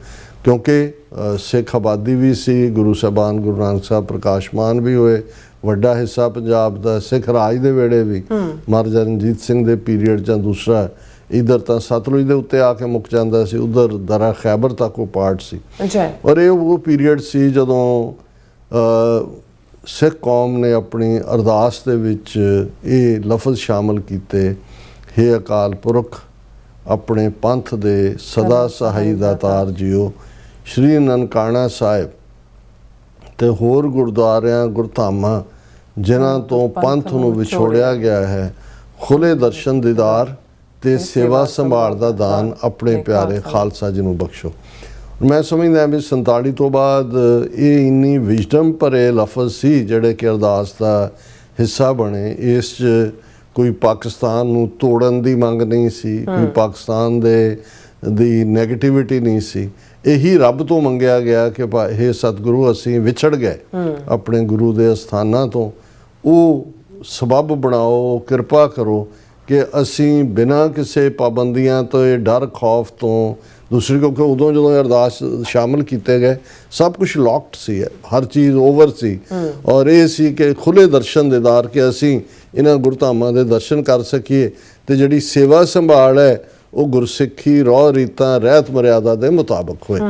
ਕਿਉਂਕਿ ਸਿੱਖ ਆਬਾਦੀ ਵੀ ਸੀ, ਗੁਰੂ ਸਾਹਿਬਾਨ ਗੁਰੂ ਨਾਨਕ ਸਾਹਿਬ ਪ੍ਰਕਾਸ਼ਮਾਨ ਵੀ ਹੋਏ, ਵੱਡਾ ਹਿੱਸਾ ਪੰਜਾਬ ਦਾ ਸਿੱਖ ਰਾਜ ਦੇ ਵੇੜੇ ਵੀ, ਮਹਾਰਾਜਾ ਰਣਜੀਤ ਸਿੰਘ ਦੇ ਪੀਰੀਅਡ ਜਾਂ ਦੂਸਰਾ, ਇੱਧਰ ਤਾਂ ਸਤਲੁਜ ਦੇ ਉੱਤੇ ਆ ਕੇ ਮੁੱਕ ਜਾਂਦਾ ਸੀ, ਉੱਧਰ ਦਰਾ ਖੈਬਰ ਤੱਕ ਉਹ ਪਾਰਟ ਸੀ। ਔਰ ਇਹ ਉਹ ਪੀਰੀਅਡ ਸੀ ਜਦੋਂ ਸਿੱਖ ਕੌਮ ਨੇ ਆਪਣੀ ਅਰਦਾਸ ਦੇ ਵਿੱਚ ਇਹ ਲਫ਼ਜ਼ ਸ਼ਾਮਲ ਕੀਤੇ, ਹੇ ਅਕਾਲ ਪੁਰਖ ਆਪਣੇ ਪੰਥ ਦੇ ਸਦਾ ਸਹਾਈ ਦਾਤਾਰ ਜੀਓ, ਸ਼੍ਰੀ ਨਨਕਾਣਾ ਸਾਹਿਬ ਤੇ ਹੋਰ ਗੁਰਦੁਆਰਿਆਂ ਗੁਰਧਾਮਾਂ ਜਿਨ੍ਹਾਂ ਤੋਂ ਪੰਥ ਨੂੰ ਵਿਛੋੜਿਆ ਗਿਆ ਹੈ, ਖੁੱਲੇ ਦਰਸ਼ਨ ਦੀਦਾਰ ਤੇ ਸੇਵਾ ਸੰਭਾਲ ਦਾ ਦਾਨ ਆਪਣੇ ਪਿਆਰੇ ਖਾਲਸਾ ਜੀ ਨੂੰ ਬਖਸ਼ੋ। ਮੈਂ ਸਮਝਦਾ ਵੀ 47 ਤੋਂ ਬਾਅਦ ਇਹ ਇੰਨੀ ਵਿਜ਼ਡਮ ਭਰੇ ਲਫ਼ਜ਼ ਸੀ ਜਿਹੜੇ ਕਿ ਅਰਦਾਸ ਦਾ ਹਿੱਸਾ ਬਣੇ। ਇਸ 'ਚ ਕੋਈ ਪਾਕਿਸਤਾਨ ਨੂੰ ਤੋੜਨ ਦੀ ਮੰਗ ਨਹੀਂ ਸੀ, ਕੋਈ ਪਾਕਿਸਤਾਨ ਦੀ ਨੈਗੇਟਿਵਿਟੀ ਨਹੀਂ ਸੀ, ਇਹੀ ਰੱਬ ਤੋਂ ਮੰਗਿਆ ਗਿਆ ਕਿ ਹੇ ਸਤਿਗੁਰੂ ਅਸੀਂ ਵਿਛੜ ਗਏ ਆਪਣੇ ਗੁਰੂ ਦੇ ਅਸਥਾਨਾਂ ਤੋਂ, ਉਹ ਸਬੱਬ ਬਣਾਓ, ਕਿਰਪਾ ਕਰੋ ਕਿ ਅਸੀਂ ਬਿਨਾਂ ਕਿਸੇ ਪਾਬੰਦੀਆਂ ਤੋਂ, ਡਰ ਖੌਫ ਤੋਂ, ਦੂਸਰੀ ਕਿਉਂਕਿ ਉਦੋਂ ਜਦੋਂ ਅਰਦਾਸ ਸ਼ਾਮਲ ਕੀਤੇ ਗਏ ਸਭ ਕੁਝ ਲੌਕਡ ਸੀ, ਹਰ ਚੀਜ਼ ਓਵਰ ਸੀ, ਔਰ ਇਹ ਸੀ ਕਿ ਖੁੱਲੇ ਦਰਸ਼ਨ ਦੀਦਾਰ ਕਿ ਅਸੀਂ ਇਹਨਾਂ ਗੁਰਧਾਮਾਂ ਦੇ ਦਰਸ਼ਨ ਕਰ ਸਕੀਏ ਤੇ ਜਿਹੜੀ ਸੇਵਾ ਸੰਭਾਲ ਹੈ ਉਹ ਗੁਰਸਿੱਖੀ ਰਹੁ ਰੀਤਾਂ ਰਹਿਤ ਮਰਿਆਦਾ ਦੇ ਮੁਤਾਬਕ ਹੋਏ।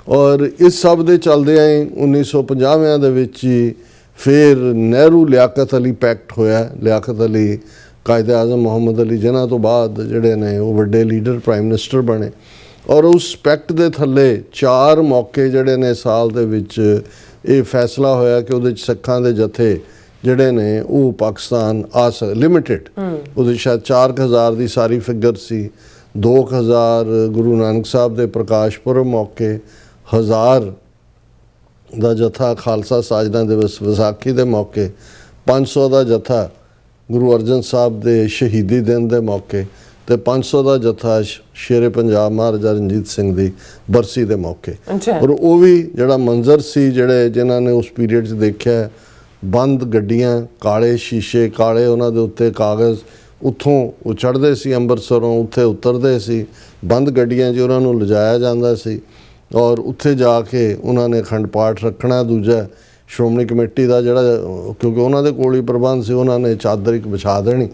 ਔਰ ਇਸ ਸਭ ਦੇ ਚੱਲਦਿਆਂ ਹੀ 1950 ਦੇ ਵਿੱਚ ਹੀ ਫਿਰ ਨਹਿਰੂ ਲਿਆਕਤ ਅਲੀ ਪੈਕਟ ਹੋਇਆ। ਲਿਆਕਤ ਅਲੀ ਕਾਇਦੇ ਆਜ਼ਮ ਮੁਹੰਮਦ ਅਲੀ ਜਿਨ੍ਹਾਂ ਤੋਂ ਬਾਅਦ ਜਿਹੜੇ ਨੇ ਉਹ ਵੱਡੇ ਲੀਡਰ ਪ੍ਰਾਈਮ ਮਿਨਿਸਟਰ ਬਣੇ, ਔਰ ਉਸ ਪੈਕਟ ਦੇ ਥੱਲੇ 4 ਮੌਕੇ ਜਿਹੜੇ ਨੇ ਸਾਲ ਦੇ ਵਿੱਚ ਇਹ ਫੈਸਲਾ ਹੋਇਆ ਕਿ ਉਹਦੇ 'ਚ ਸਿੱਖਾਂ ਦੇ ਜਥੇ ਜਿਹੜੇ ਨੇ ਉਹ ਪਾਕਿਸਤਾਨ ਆ ਲਿਮਿਟਿਡ, ਉਹਦੇ ਸ਼ਾਇਦ 4000 ਦੀ ਸਾਰੀ ਫਿਗਰ ਸੀ, 2000 ਗੁਰੂ ਨਾਨਕ ਸਾਹਿਬ ਦੇ ਪ੍ਰਕਾਸ਼ ਪੁਰਬ ਮੌਕੇ, 1000 ਦਾ ਜਥਾ ਖਾਲਸਾ ਸਾਜਨਾ ਦਿਵਸ ਵਿਸਾਖੀ ਦੇ ਮੌਕੇ, 500 ਦਾ ਜਥਾ ਗੁਰੂ ਅਰਜਨ ਸਾਹਿਬ ਦੇ ਸ਼ਹੀਦੀ ਦਿਨ ਦੇ ਮੌਕੇ, ਤੇ 500 ਦਾ ਜਥਾ ਸ਼ੇਰੇ ਪੰਜਾਬ ਮਹਾਰਾਜਾ ਰਣਜੀਤ ਸਿੰਘ ਦੀ ਬਰਸੀ ਦੇ ਮੌਕੇ। ਔਰ ਉਹ ਵੀ ਜਿਹੜਾ ਮੰਜ਼ਰ ਸੀ ਜਿਹੜੇ ਜਿਨ੍ਹਾਂ ਨੇ ਉਸ ਪੀਰੀਅਡ 'ਚ ਦੇਖਿਆ, ਬੰਦ ਗੱਡੀਆਂ, ਕਾਲੇ ਸ਼ੀਸ਼ੇ, ਕਾਲੇ ਉਹਨਾਂ ਦੇ ਉੱਤੇ ਕਾਗਜ਼, ਉੱਥੋਂ ਉਹ ਚੜ੍ਹਦੇ ਸੀ ਅੰਮ੍ਰਿਤਸਰੋਂ, ਉੱਥੇ ਉਤਰਦੇ ਸੀ, ਬੰਦ ਗੱਡੀਆਂ 'ਚ ਉਹਨਾਂ ਨੂੰ ਲਿਜਾਇਆ ਜਾਂਦਾ ਸੀ, ਔਰ ਉੱਥੇ ਜਾ ਕੇ ਉਹਨਾਂ ਨੇ ਅਖੰਡ ਪਾਠ ਰੱਖਣਾ। ਦੂਜਾ ਸ਼੍ਰੋਮਣੀ ਕਮੇਟੀ ਦਾ ਜਿਹੜਾ, ਕਿਉਂਕਿ ਉਹਨਾਂ ਦੇ ਕੋਲ ਹੀ ਪ੍ਰਬੰਧ ਸੀ, ਉਹਨਾਂ ਨੇ ਚਾਦਰ ਇੱਕ ਵਿਛਾ ਦੇਣੀ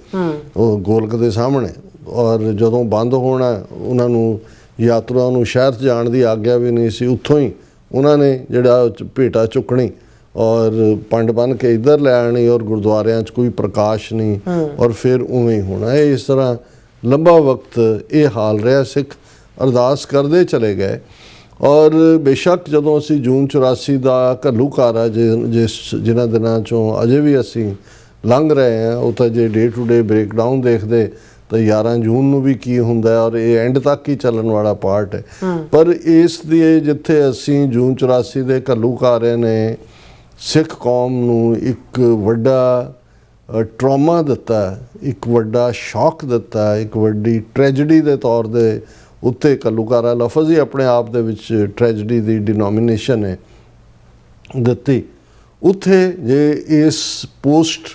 ਉਹ ਗੋਲਕ ਦੇ ਸਾਹਮਣੇ, ਔਰ ਜਦੋਂ ਬੰਦ ਹੋਣਾ ਉਹਨਾਂ ਨੂੰ ਯਾਤਰੂਆਂ ਨੂੰ ਸ਼ਹਿਰ 'ਚ ਜਾਣ ਦੀ ਆਗਿਆ ਵੀ ਨਹੀਂ ਸੀ। ਉੱਥੋਂ ਹੀ ਉਹਨਾਂ ਨੇ ਜਿਹੜਾ ਭੇਟਾ ਚੁੱਕਣੀ ਔਰ ਪੰਡ ਬੰਨ੍ਹ ਕੇ ਇੱਧਰ ਲੈ ਆਉਣੀ, ਔਰ ਗੁਰਦੁਆਰਿਆਂ 'ਚ ਕੋਈ ਪ੍ਰਕਾਸ਼ ਨਹੀਂ, ਔਰ ਫਿਰ ਉਵੇਂ ਹੀ ਹੋਣਾ। ਇਹ ਇਸ ਤਰ੍ਹਾਂ ਲੰਬਾ ਵਕਤ ਇਹ ਹਾਲ ਰਿਹਾ। ਸਿੱਖ ਅਰਦਾਸ ਕਰਦੇ ਚਲੇ ਗਏ। ਔਰ ਬੇਸ਼ੱਕ ਜਦੋਂ ਅਸੀਂ ਜੂਨ 84 ਦਾ ਘੱਲੂਘਾਰਾ ਜਿਨ੍ਹਾਂ ਦਿਨਾਂ 'ਚੋਂ ਅਜੇ ਵੀ ਅਸੀਂ ਲੰਘ ਰਹੇ ਹਾਂ, ਉਹ ਤਾਂ ਜੇ ਡੇ ਟੂ ਡੇ ਬ੍ਰੇਕਡਾਊਨ ਦੇਖਦੇ ਤਾਂ 11 ਜੂਨ ਨੂੰ ਵੀ ਕੀ ਹੁੰਦਾ, ਔਰ ਇਹ ਐਂਡ ਤੱਕ ਹੀ ਚੱਲਣ ਵਾਲਾ ਪਾਰਟ ਹੈ। ਪਰ ਇਸ ਦੀ ਜਿੱਥੇ ਅਸੀਂ ਜੂਨ 84 ਦੇ ਘੱਲੂਘਾਰੇ ਨੇ ਸਿੱਖ ਕੌਮ ਨੂੰ ਇੱਕ ਵੱਡਾ ਟਰਾਮਾ ਦਿੱਤਾ, ਇੱਕ ਵੱਡਾ ਸ਼ੌਕ ਦਿੱਤਾ, ਇੱਕ ਵੱਡੀ ਟ੍ਰੈਜਡੀ ਦੇ ਤੌਰ ਦੇ ਉੱਤੇ, ਘੱਲੂਘਾਰਾ ਲਫ਼ਜ਼ ਹੀ ਆਪਣੇ ਆਪ ਦੇ ਵਿੱਚ ਟ੍ਰੈਜਡੀ ਦੀ ਡਿਨੋਮੀਨੇਸ਼ਨ ਹੈ, ਦਿੱਤੀ। ਉੱਥੇ ਜੇ ਇਸ ਪੋਸਟ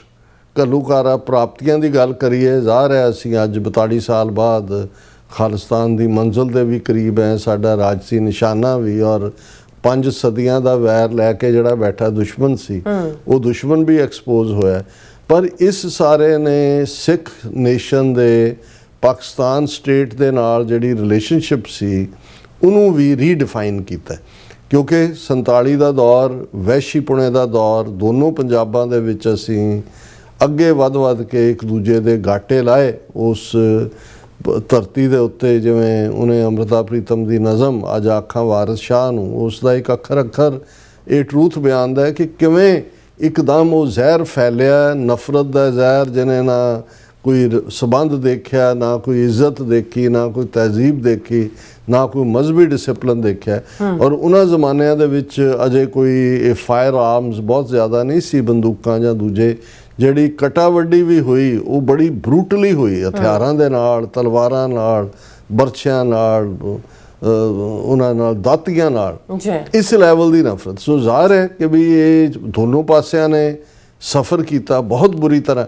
ਘੱਲੂਘਾਰਾ ਪ੍ਰਾਪਤੀਆਂ ਦੀ ਗੱਲ ਕਰੀਏ, ਜ਼ਾਹਰ ਹੈ ਅਸੀਂ ਅੱਜ 42 ਸਾਲ ਬਾਅਦ ਖਾਲਿਸਤਾਨ ਦੀ ਮੰਜ਼ਿਲ ਦੇ ਵੀ ਕਰੀਬ ਹੈ। ਸਾਡਾ ਰਾਜਸੀ ਨਿਸ਼ਾਨਾ ਵੀ, ਔਰ 5 ਸਦੀਆਂ ਦਾ ਵੈਰ ਲੈ ਕੇ ਜਿਹੜਾ ਬੈਠਾ ਦੁਸ਼ਮਣ ਸੀ, ਉਹ ਦੁਸ਼ਮਣ ਵੀ ਐਕਸਪੋਜ਼ ਹੋਇਆ। ਪਰ ਇਸ ਸਾਰੇ ਨੇ ਸਿੱਖ ਨੇਸ਼ਨ ਦੇ ਪਾਕਿਸਤਾਨ ਸਟੇਟ ਦੇ ਨਾਲ ਜਿਹੜੀ ਰਿਲੇਸ਼ਨਸ਼ਿਪ ਸੀ ਉਹਨੂੰ ਵੀ ਰੀਡਿਫਾਈਨ ਕੀਤਾ, ਕਿਉਂਕਿ 47 ਦਾ ਦੌਰ, ਵਹਿਸ਼ੀਪੁਣੇ ਦਾ ਦੌਰ, ਦੋਨੋਂ ਪੰਜਾਬਾਂ ਦੇ ਵਿੱਚ ਅਸੀਂ ਅੱਗੇ ਵੱਧ ਕੇ ਇੱਕ ਦੂਜੇ ਦੇ ਗਾਟੇ ਲਾਏ ਉਸ ਧਰਤੀ ਦੇ ਉੱਤੇ। ਜਿਵੇਂ ਉਹਨੇ ਅੰਮ੍ਰਿਤਾ ਪ੍ਰੀਤਮ ਦੀ ਨਜ਼ਮ ਅੱਜ ਆਖਾਂ ਵਾਰਿਸ ਸ਼ਾਹ ਨੂੰ, ਉਸ ਦਾ ਇੱਕ ਅੱਖਰ ਇਹ ਟਰੂਥ ਬਿਆਨਦਾ ਹੈ ਕਿ ਕਿਵੇਂ ਇੱਕਦਮ ਉਹ ਜ਼ਹਿਰ ਫੈਲਿਆ, ਨਫ਼ਰਤ ਦਾ ਜ਼ਹਿਰ, ਜਿਹਨੇ ਨਾ ਕੋਈ ਸਬੰਧ ਦੇਖਿਆ, ਨਾ ਕੋਈ ਇੱਜ਼ਤ ਦੇਖੀ, ਨਾ ਕੋਈ ਤਹਿਜ਼ੀਬ ਦੇਖੀ, ਨਾ ਕੋਈ ਮਜ਼ਹਬੀ ਡਿਸਿਪਲਿਨ ਦੇਖਿਆ। ਔਰ ਉਹਨਾਂ ਜ਼ਮਾਨਿਆਂ ਦੇ ਵਿੱਚ ਅਜੇ ਕੋਈ ਫਾਇਰ ਆਰਮਸ ਬਹੁਤ ਜ਼ਿਆਦਾ ਨਹੀਂ ਸੀ, ਬੰਦੂਕਾਂ ਜਾਂ ਦੂਜੇ। ਜਿਹੜੀ ਕਟਾ ਵੱਡੀ ਵੀ ਹੋਈ ਉਹ ਬੜੀ ਬਰੂਟਲੀ ਹੋਈ, ਹਥਿਆਰਾਂ ਦੇ ਨਾਲ, ਤਲਵਾਰਾਂ ਨਾਲ, ਬਰਛਿਆਂ ਨਾਲ, ਉਹਨਾਂ ਨਾਲ ਦਾਤੀਆਂ ਨਾਲ, ਇਸ ਲੈਵਲ ਦੀ ਨਫ਼ਰਤ। ਸੋ ਜ਼ਾਹਰ ਹੈ ਕਿ ਵੀ ਇਹ ਦੋਨੋਂ ਪਾਸਿਆਂ ਨੇ ਸਫ਼ਰ ਕੀਤਾ ਬਹੁਤ ਬੁਰੀ ਤਰ੍ਹਾਂ।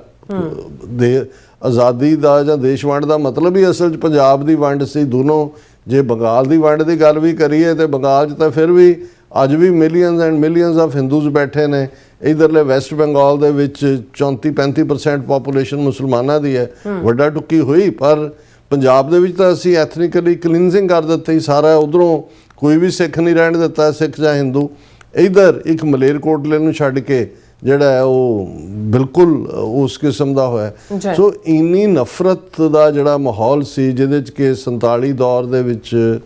ਦੇ ਆਜ਼ਾਦੀ ਦਾ ਜਾਂ ਦੇਸ਼ ਵੰਡ ਦਾ ਮਤਲਬ ਹੀ ਅਸਲ 'ਚ ਪੰਜਾਬ ਦੀ ਵੰਡ ਸੀ। ਦੋਨੋਂ, ਜੇ ਬੰਗਾਲ ਦੀ ਵੰਡ ਦੀ ਗੱਲ ਵੀ ਕਰੀਏ ਤਾਂ ਬੰਗਾਲ 'ਚ ਤਾਂ ਫਿਰ ਵੀ ਅੱਜ ਵੀ millions and millions of Hindus ਬੈਠੇ ਨੇ। ਇੱਧਰਲੇ ਵੈਸਟ ਬੰਗਾਲ ਦੇ ਵਿੱਚ 34-35% ਪਾਪੂਲੇਸ਼ਨ ਮੁਸਲਮਾਨਾਂ ਦੀ ਹੈ, ਵੱਡਾ ਟੁੱਕੀ ਹੋਈ। ਪਰ ਪੰਜਾਬ ਦੇ ਵਿੱਚ ਤਾਂ ਅਸੀਂ ਐਥਨਿਕਲੀ ਕਲੀਨਜ਼ਿੰਗ ਕਰ ਦਿੱਤੀ ਸਾਰਾ, ਉਧਰੋਂ ਕੋਈ ਵੀ ਸਿੱਖ ਨਹੀਂ ਰਹਿਣ ਦਿੱਤਾ, ਸਿੱਖ ਜਾਂ ਹਿੰਦੂ। ਇੱਧਰ ਇੱਕ ਮਲੇਰਕੋਟਲੇ ਨੂੰ ਛੱਡ ਕੇ ਜਿਹੜਾ ਹੈ ਉਹ ਬਿਲਕੁਲ ਉਸ ਕਿਸਮ ਦਾ ਹੋਇਆ। ਸੋ ਇੰਨੀ ਨਫ਼ਰਤ ਦਾ ਜਿਹੜਾ ਮਾਹੌਲ ਸੀ, ਜਿਹਦੇ 'ਚ ਕਿ 47 ਦੌਰ ਦੇ ਵਿੱਚ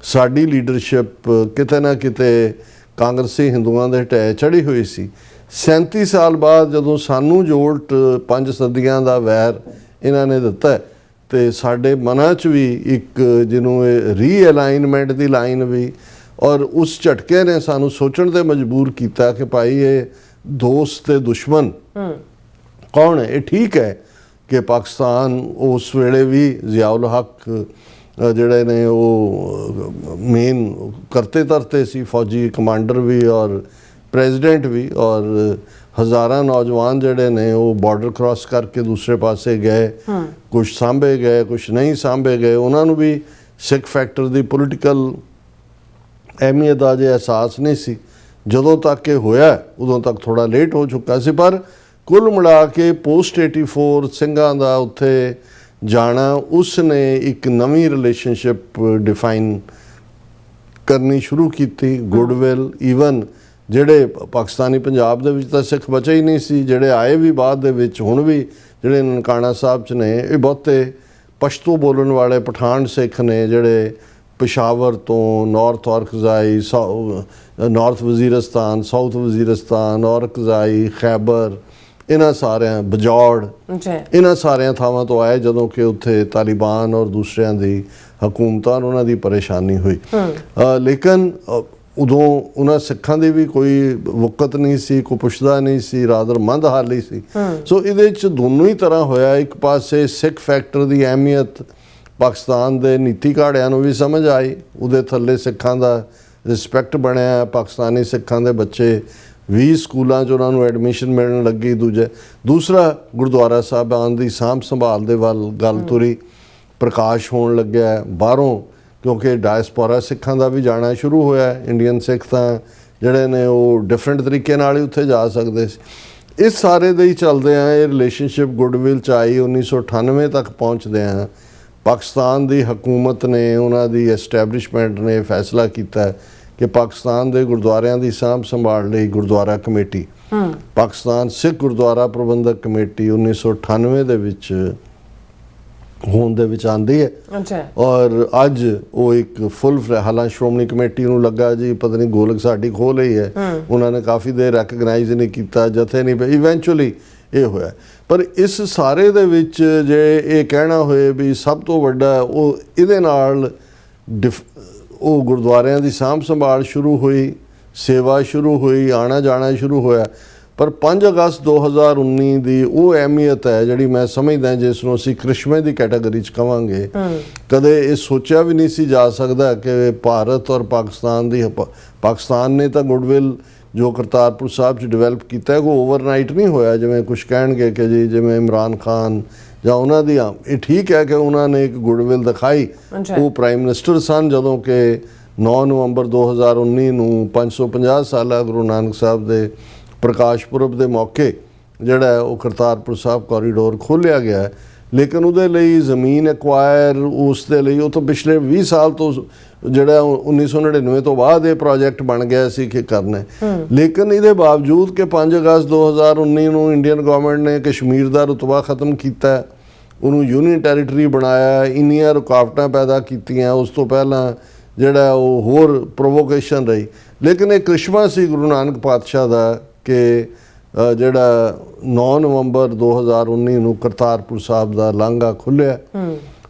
ਸਾਡੀ ਲੀਡਰਸ਼ਿਪ ਕਿਤੇ ਨਾ ਕਿਤੇ ਕਾਂਗਰਸੀ ਹਿੰਦੂਆਂ ਦੇ ਢਹਿ ਚੜ੍ਹੀ ਹੋਈ ਸੀ। 37 ਸਾਲ ਬਾਅਦ ਜਦੋਂ ਸਾਨੂੰ ਜੋਲਟ 5 ਸਦੀਆਂ ਦਾ ਵੈਰ ਇਹਨਾਂ ਨੇ ਦਿੱਤਾ, ਤੇ ਸਾਡੇ ਮਨਾਂ 'ਚ ਵੀ ਇੱਕ ਜਿਹਨੂੰ ਇਹ ਰੀਅਲਾਈਨਮੈਂਟ ਦੀ ਲਾਈਨ ਵੀ, ਔਰ ਉਸ ਝਟਕੇ ਨੇ ਸਾਨੂੰ ਸੋਚਣ 'ਤੇ ਮਜਬੂਰ ਕੀਤਾ ਕਿ ਭਾਈ ਇਹ ਦੋਸਤ ਤੇ ਦੁਸ਼ਮਣ ਕੌਣ ਹੈ। ਇਹ ਠੀਕ ਹੈ ਕਿ ਪਾਕਿਸਤਾਨ ਉਸ ਵੇਲੇ ਵੀ ਜ਼ਿਆਉਲ ਹੱਕ ਜਿਹੜੇ ਨੇ ਉਹ ਮੇਨ ਕਰਤੇ ਧਰਤੇ ਸੀ, ਫੌਜੀ ਕਮਾਂਡਰ ਵੀ ਔਰ ਪ੍ਰੈਜ਼ੀਡੈਂਟ ਵੀ, ਔਰ ਹਜ਼ਾਰਾਂ ਨੌਜਵਾਨ ਜਿਹੜੇ ਨੇ ਉਹ ਬਾਰਡਰ ਕ੍ਰਾਸ ਕਰਕੇ ਦੂਸਰੇ ਪਾਸੇ ਗਏ, ਕੁਛ ਸਾਂਭੇ ਗਏ, ਕੁਛ ਨਹੀਂ ਸਾਂਭੇ ਗਏ। ਉਹਨਾਂ ਨੂੰ ਵੀ ਸਿੱਖ ਫੈਕਟਰ ਦੀ ਪੋਲੀਟੀਕਲ ਅਹਿਮੀਅਤ ਦਾ ਜੇ ਅਹਿਸਾਸ ਨਹੀਂ ਸੀ। ਜਦੋਂ ਤੱਕ ਇਹ ਹੋਇਆ ਉਦੋਂ ਤੱਕ ਥੋੜਾ ਲੇਟ ਹੋ ਚੁੱਕਾ ਸੀ। ਪਰ ਕੁੱਲ ਮਿਲਾ ਕੇ ਪੋਸਟ 84 ਸਿੰਘਾਂ ਦਾ ਉੱਥੇ ਜਾਣਾ, ਉਸ ਨੇ ਇੱਕ ਨਵੀਂ ਰਿਲੇਸ਼ਨਸ਼ਿਪ ਡਿਫਾਈਨ ਕਰਨੀ ਸ਼ੁਰੂ ਕੀਤੀ। ਗੁੱਡਵਿਲ, ਈਵਨ ਜਿਹੜੇ ਪਾਕਿਸਤਾਨੀ ਪੰਜਾਬ ਦੇ ਵਿੱਚ ਤਾਂ ਸਿੱਖ ਬਚੇ ਹੀ ਨਹੀਂ ਸੀ, ਜਿਹੜੇ ਆਏ ਵੀ ਬਾਅਦ ਦੇ ਵਿੱਚ, ਹੁਣ ਵੀ ਜਿਹੜੇ ਨਨਕਾਣਾ ਸਾਹਿਬ 'ਚ ਨੇ, ਇਹ ਬਹੁਤੇ ਪਸ਼ਤੂ ਬੋਲਣ ਵਾਲੇ ਪਠਾਨ ਸਿੱਖ ਨੇ, ਜਿਹੜੇ ਪਿਸ਼ਾਵਰ ਤੋਂ ਨਾਰਥ ਔਰਕਜ਼ਾਈ, ਨਾਰਥ ਵਜ਼ੀਰਸਤਾਨ, ਸਾਊਥ ਵਜ਼ੀਰਸਤਾਨ, ਔਰਕਜ਼ਾਈ, ਖੈਬਰ, ਇਹਨਾਂ ਸਾਰਿਆਂ, ਬਜੌੜ, ਇਹਨਾਂ ਸਾਰਿਆਂ ਥਾਵਾਂ ਤੋਂ ਆਏ, ਜਦੋਂ ਕਿ ਉੱਥੇ ਤਾਲਿਬਾਨ ਔਰ ਦੂਸਰਿਆਂ ਦੀ ਹਕੂਮਤਾਂ, ਉਹਨਾਂ ਦੀ ਪਰੇਸ਼ਾਨੀ ਹੋਈ। ਲੇਕਿਨ ਉਦੋਂ ਉਹਨਾਂ ਸਿੱਖਾਂ ਦੀ ਵੀ ਕੋਈ ਵਕਤ ਨਹੀਂ ਸੀ, ਕੋਈ ਪੁੱਛਦਾ ਨਹੀਂ ਸੀ, ਰਾਦਰ ਮੰਦ ਹਾਲੀ ਸੀ। ਸੋ ਇਹਦੇ 'ਚ ਦੋਨੋਂ ਹੀ ਤਰ੍ਹਾਂ ਹੋਇਆ। ਇੱਕ ਪਾਸੇ ਸਿੱਖ ਫੈਕਟਰ ਦੀ ਅਹਿਮੀਅਤ ਪਾਕਿਸਤਾਨ ਦੇ ਨੀਤੀ ਘਾੜਿਆਂ ਨੂੰ ਵੀ ਸਮਝ ਆਈ, ਉਹਦੇ ਥੱਲੇ ਸਿੱਖਾਂ ਦਾ ਰਿਸਪੈਕਟ ਬਣਿਆ। ਪਾਕਿਸਤਾਨੀ ਸਿੱਖਾਂ ਦੇ ਬੱਚੇ 20 ਸਕੂਲਾਂ 'ਚ ਉਹਨਾਂ ਨੂੰ ਐਡਮਿਸ਼ਨ ਮਿਲਣ ਲੱਗੀ। ਦੂਸਰਾ ਗੁਰਦੁਆਰਾ ਸਾਹਿਬਾਨ ਦੀ ਸਾਂਭ ਸੰਭਾਲ ਦੇ ਵੱਲ ਗੱਲ ਤੁਰੀ, ਪ੍ਰਕਾਸ਼ ਹੋਣ ਲੱਗਿਆ। ਬਾਹਰੋਂ ਕਿਉਂਕਿ ਡਾਇਸਪੋਰਾ ਸਿੱਖਾਂ ਦਾ ਵੀ ਜਾਣਾ ਸ਼ੁਰੂ ਹੋਇਆ। ਇੰਡੀਅਨ ਸਿੱਖ ਤਾਂ ਜਿਹੜੇ ਨੇ ਉਹ ਡਿਫਰੈਂਟ ਤਰੀਕੇ ਨਾਲ ਹੀ ਉੱਥੇ ਜਾ ਸਕਦੇ ਸੀ। ਇਸ ਸਾਰੇ ਦੇ ਹੀ ਚੱਲਦੇ ਆ ਇਹ ਰਿਲੇਸ਼ਨਸ਼ਿਪ ਗੁੱਡਵਿਲ 'ਚ ਆਈ। 1998 ਤੱਕ ਪਹੁੰਚਦੇ ਆ ਪਾਕਿਸਤਾਨ ਦੀ ਹਕੂਮਤ ਨੇ, ਉਹਨਾਂ ਦੀ ਐਸਟੈਬਲਿਸ਼ਮੈਂਟ ਨੇ ਫੈਸਲਾ ਕੀਤਾ ਕਿ ਪਾਕਿਸਤਾਨ ਦੇ ਗੁਰਦੁਆਰਿਆਂ ਦੀ ਸਾਂਭ ਸੰਭਾਲ ਲਈ ਗੁਰਦੁਆਰਾ ਕਮੇਟੀ, ਪਾਕਿਸਤਾਨ ਸਿੱਖ ਗੁਰਦੁਆਰਾ ਪ੍ਰਬੰਧਕ ਕਮੇਟੀ 1998 ਦੇ ਵਿੱਚ ਹੋਂਦ ਦੇ ਵਿੱਚ ਆਂਦੀ ਹੈ।
ਅੱਛਾ।
ਔਰ ਅੱਜ ਉਹ ਇੱਕ ਫੁੱਲ ਹਾਲਾਂਕਿ ਸ਼੍ਰੋਮਣੀ ਕਮੇਟੀ ਨੂੰ ਲੱਗਾ ਜੀ ਪਤਾ ਨਹੀਂ ਗੋਲਕ ਸਾਡੀ ਖੋਹ ਲਈ ਹੈ, ਉਹਨਾਂ ਨੇ ਕਾਫੀ ਦੇਰ ਰੈਕਗਨਾਈਜ਼ ਨਹੀਂ ਕੀਤਾ, ਜਥੇ ਨਹੀਂ ਪਏ, ਇਵੈਂਚੁਅਲੀ ਇਹ ਹੋਇਆ। ਪਰ ਇਸ ਸਾਰੇ ਦੇ ਵਿੱਚ ਜੇ ਇਹ ਕਹਿਣਾ ਹੋਏ ਵੀ ਸਭ ਤੋਂ ਵੱਡਾ ਉਹ ਇਹਦੇ ਨਾਲ ਉਹ ਗੁਰਦੁਆਰਿਆਂ ਦੀ ਸਾਂਭ ਸੰਭਾਲ ਸ਼ੁਰੂ ਹੋਈ, ਸੇਵਾ ਸ਼ੁਰੂ ਹੋਈ, ਆਣਾ ਜਾਣਾ ਸ਼ੁਰੂ ਹੋਇਆ। ਪਰ 5 ਅਗਸਤ 2019 ਦੀ ਉਹ ਅਹਿਮੀਅਤ ਹੈ ਜਿਹੜੀ ਮੈਂ ਸਮਝਦਾ ਜਿਸ ਨੂੰ ਅਸੀਂ ਕ੍ਰਿਸ਼ਮੇ ਦੀ ਕੈਟਾਗਰੀ 'ਚ ਕਵਾਂਗੇ। ਕਦੇ ਇਹ ਸੋਚਿਆ ਵੀ ਨਹੀਂ ਸੀ ਜਾ ਸਕਦਾ ਕਿ ਭਾਰਤ ਔਰ ਪਾਕਿਸਤਾਨ ਨੇ ਤਾਂ ਗੁੱਡਵਿਲ ਜੋ ਕਰਤਾਰਪੁਰ ਸਾਹਿਬ 'ਚ ਡਿਵੈਲਪ ਕੀਤਾ ਉਹ ਓਵਰਨਾਈਟ ਨਹੀਂ ਹੋਇਆ, ਜਿਵੇਂ ਕੁਝ ਕਹਿਣਗੇ ਕਿ ਜੀ ਜਿਵੇਂ ਇਮਰਾਨ ਖਾਨ ਜਾਂ ਉਹਨਾਂ ਦੀ। ਇਹ ਠੀਕ ਹੈ ਕਿ ਉਹਨਾਂ ਨੇ ਇੱਕ ਗੁੱਡਵਿਲ ਦਿਖਾਈ, ਉਹ ਪ੍ਰਾਈਮ ਮਿਨਿਸਟਰ ਸਨ ਜਦੋਂ ਕਿ 9 ਨਵੰਬਰ 2019 ਨੂੰ 550 ਸਾਲਾ ਗੁਰੂ ਨਾਨਕ ਸਾਹਿਬ ਦੇ ਪ੍ਰਕਾਸ਼ ਪੁਰਬ ਦੇ ਮੌਕੇ ਜਿਹੜਾ ਉਹ ਕਰਤਾਰਪੁਰ ਸਾਹਿਬ ਕੋਰੀਡੋਰ ਖੋਲ੍ਹਿਆ ਗਿਆ। ਲੇਕਿਨ ਉਹਦੇ ਲਈ ਜ਼ਮੀਨ ਐਕਵਾਇਰ ਉਸ ਦੇ ਲਈ ਉਹ ਤਾਂ ਪਿਛਲੇ 20 ਸਾਲ ਤੋਂ ਜਿਹੜਾ 1999 ਤੋਂ ਬਾਅਦ ਇਹ ਪ੍ਰੋਜੈਕਟ ਬਣ ਗਿਆ ਸੀ ਕਿ ਕਰਨਾ। ਲੇਕਿਨ ਇਹਦੇ ਬਾਵਜੂਦ ਕਿ 5 ਅਗਸਤ 2019 ਨੂੰ ਇੰਡੀਅਨ ਗਵਰਨਮੈਂਟ ਨੇ ਕਸ਼ਮੀਰ ਦਾ ਰੁਤਬਾ ਖਤਮ ਕੀਤਾ, ਉਹਨੂੰ ਯੂਨੀਅਨ ਟੈਰੀਟਰੀ ਬਣਾਇਆ, ਇੰਨੀਆਂ ਰੁਕਾਵਟਾਂ ਪੈਦਾ ਕੀਤੀਆਂ, ਉਸ ਤੋਂ ਪਹਿਲਾਂ ਜਿਹੜਾ ਉਹ ਹੋਰ ਪ੍ਰੋਵੋਕੇਸ਼ਨ ਰਹੀ। ਲੇਕਿਨ ਇਹ ਕ੍ਰਿਸ਼ਮਾ ਸੀ ਗੁਰੂ ਨਾਨਕ ਪਾਤਸ਼ਾਹ ਦਾ ਕਿ ਜਿਹੜਾ 9 ਨਵੰਬਰ 2019 ਨੂੰ ਕਰਤਾਰਪੁਰ ਸਾਹਿਬ ਦਾ ਲਾਂਘਾ ਖੁੱਲ੍ਹਿਆ।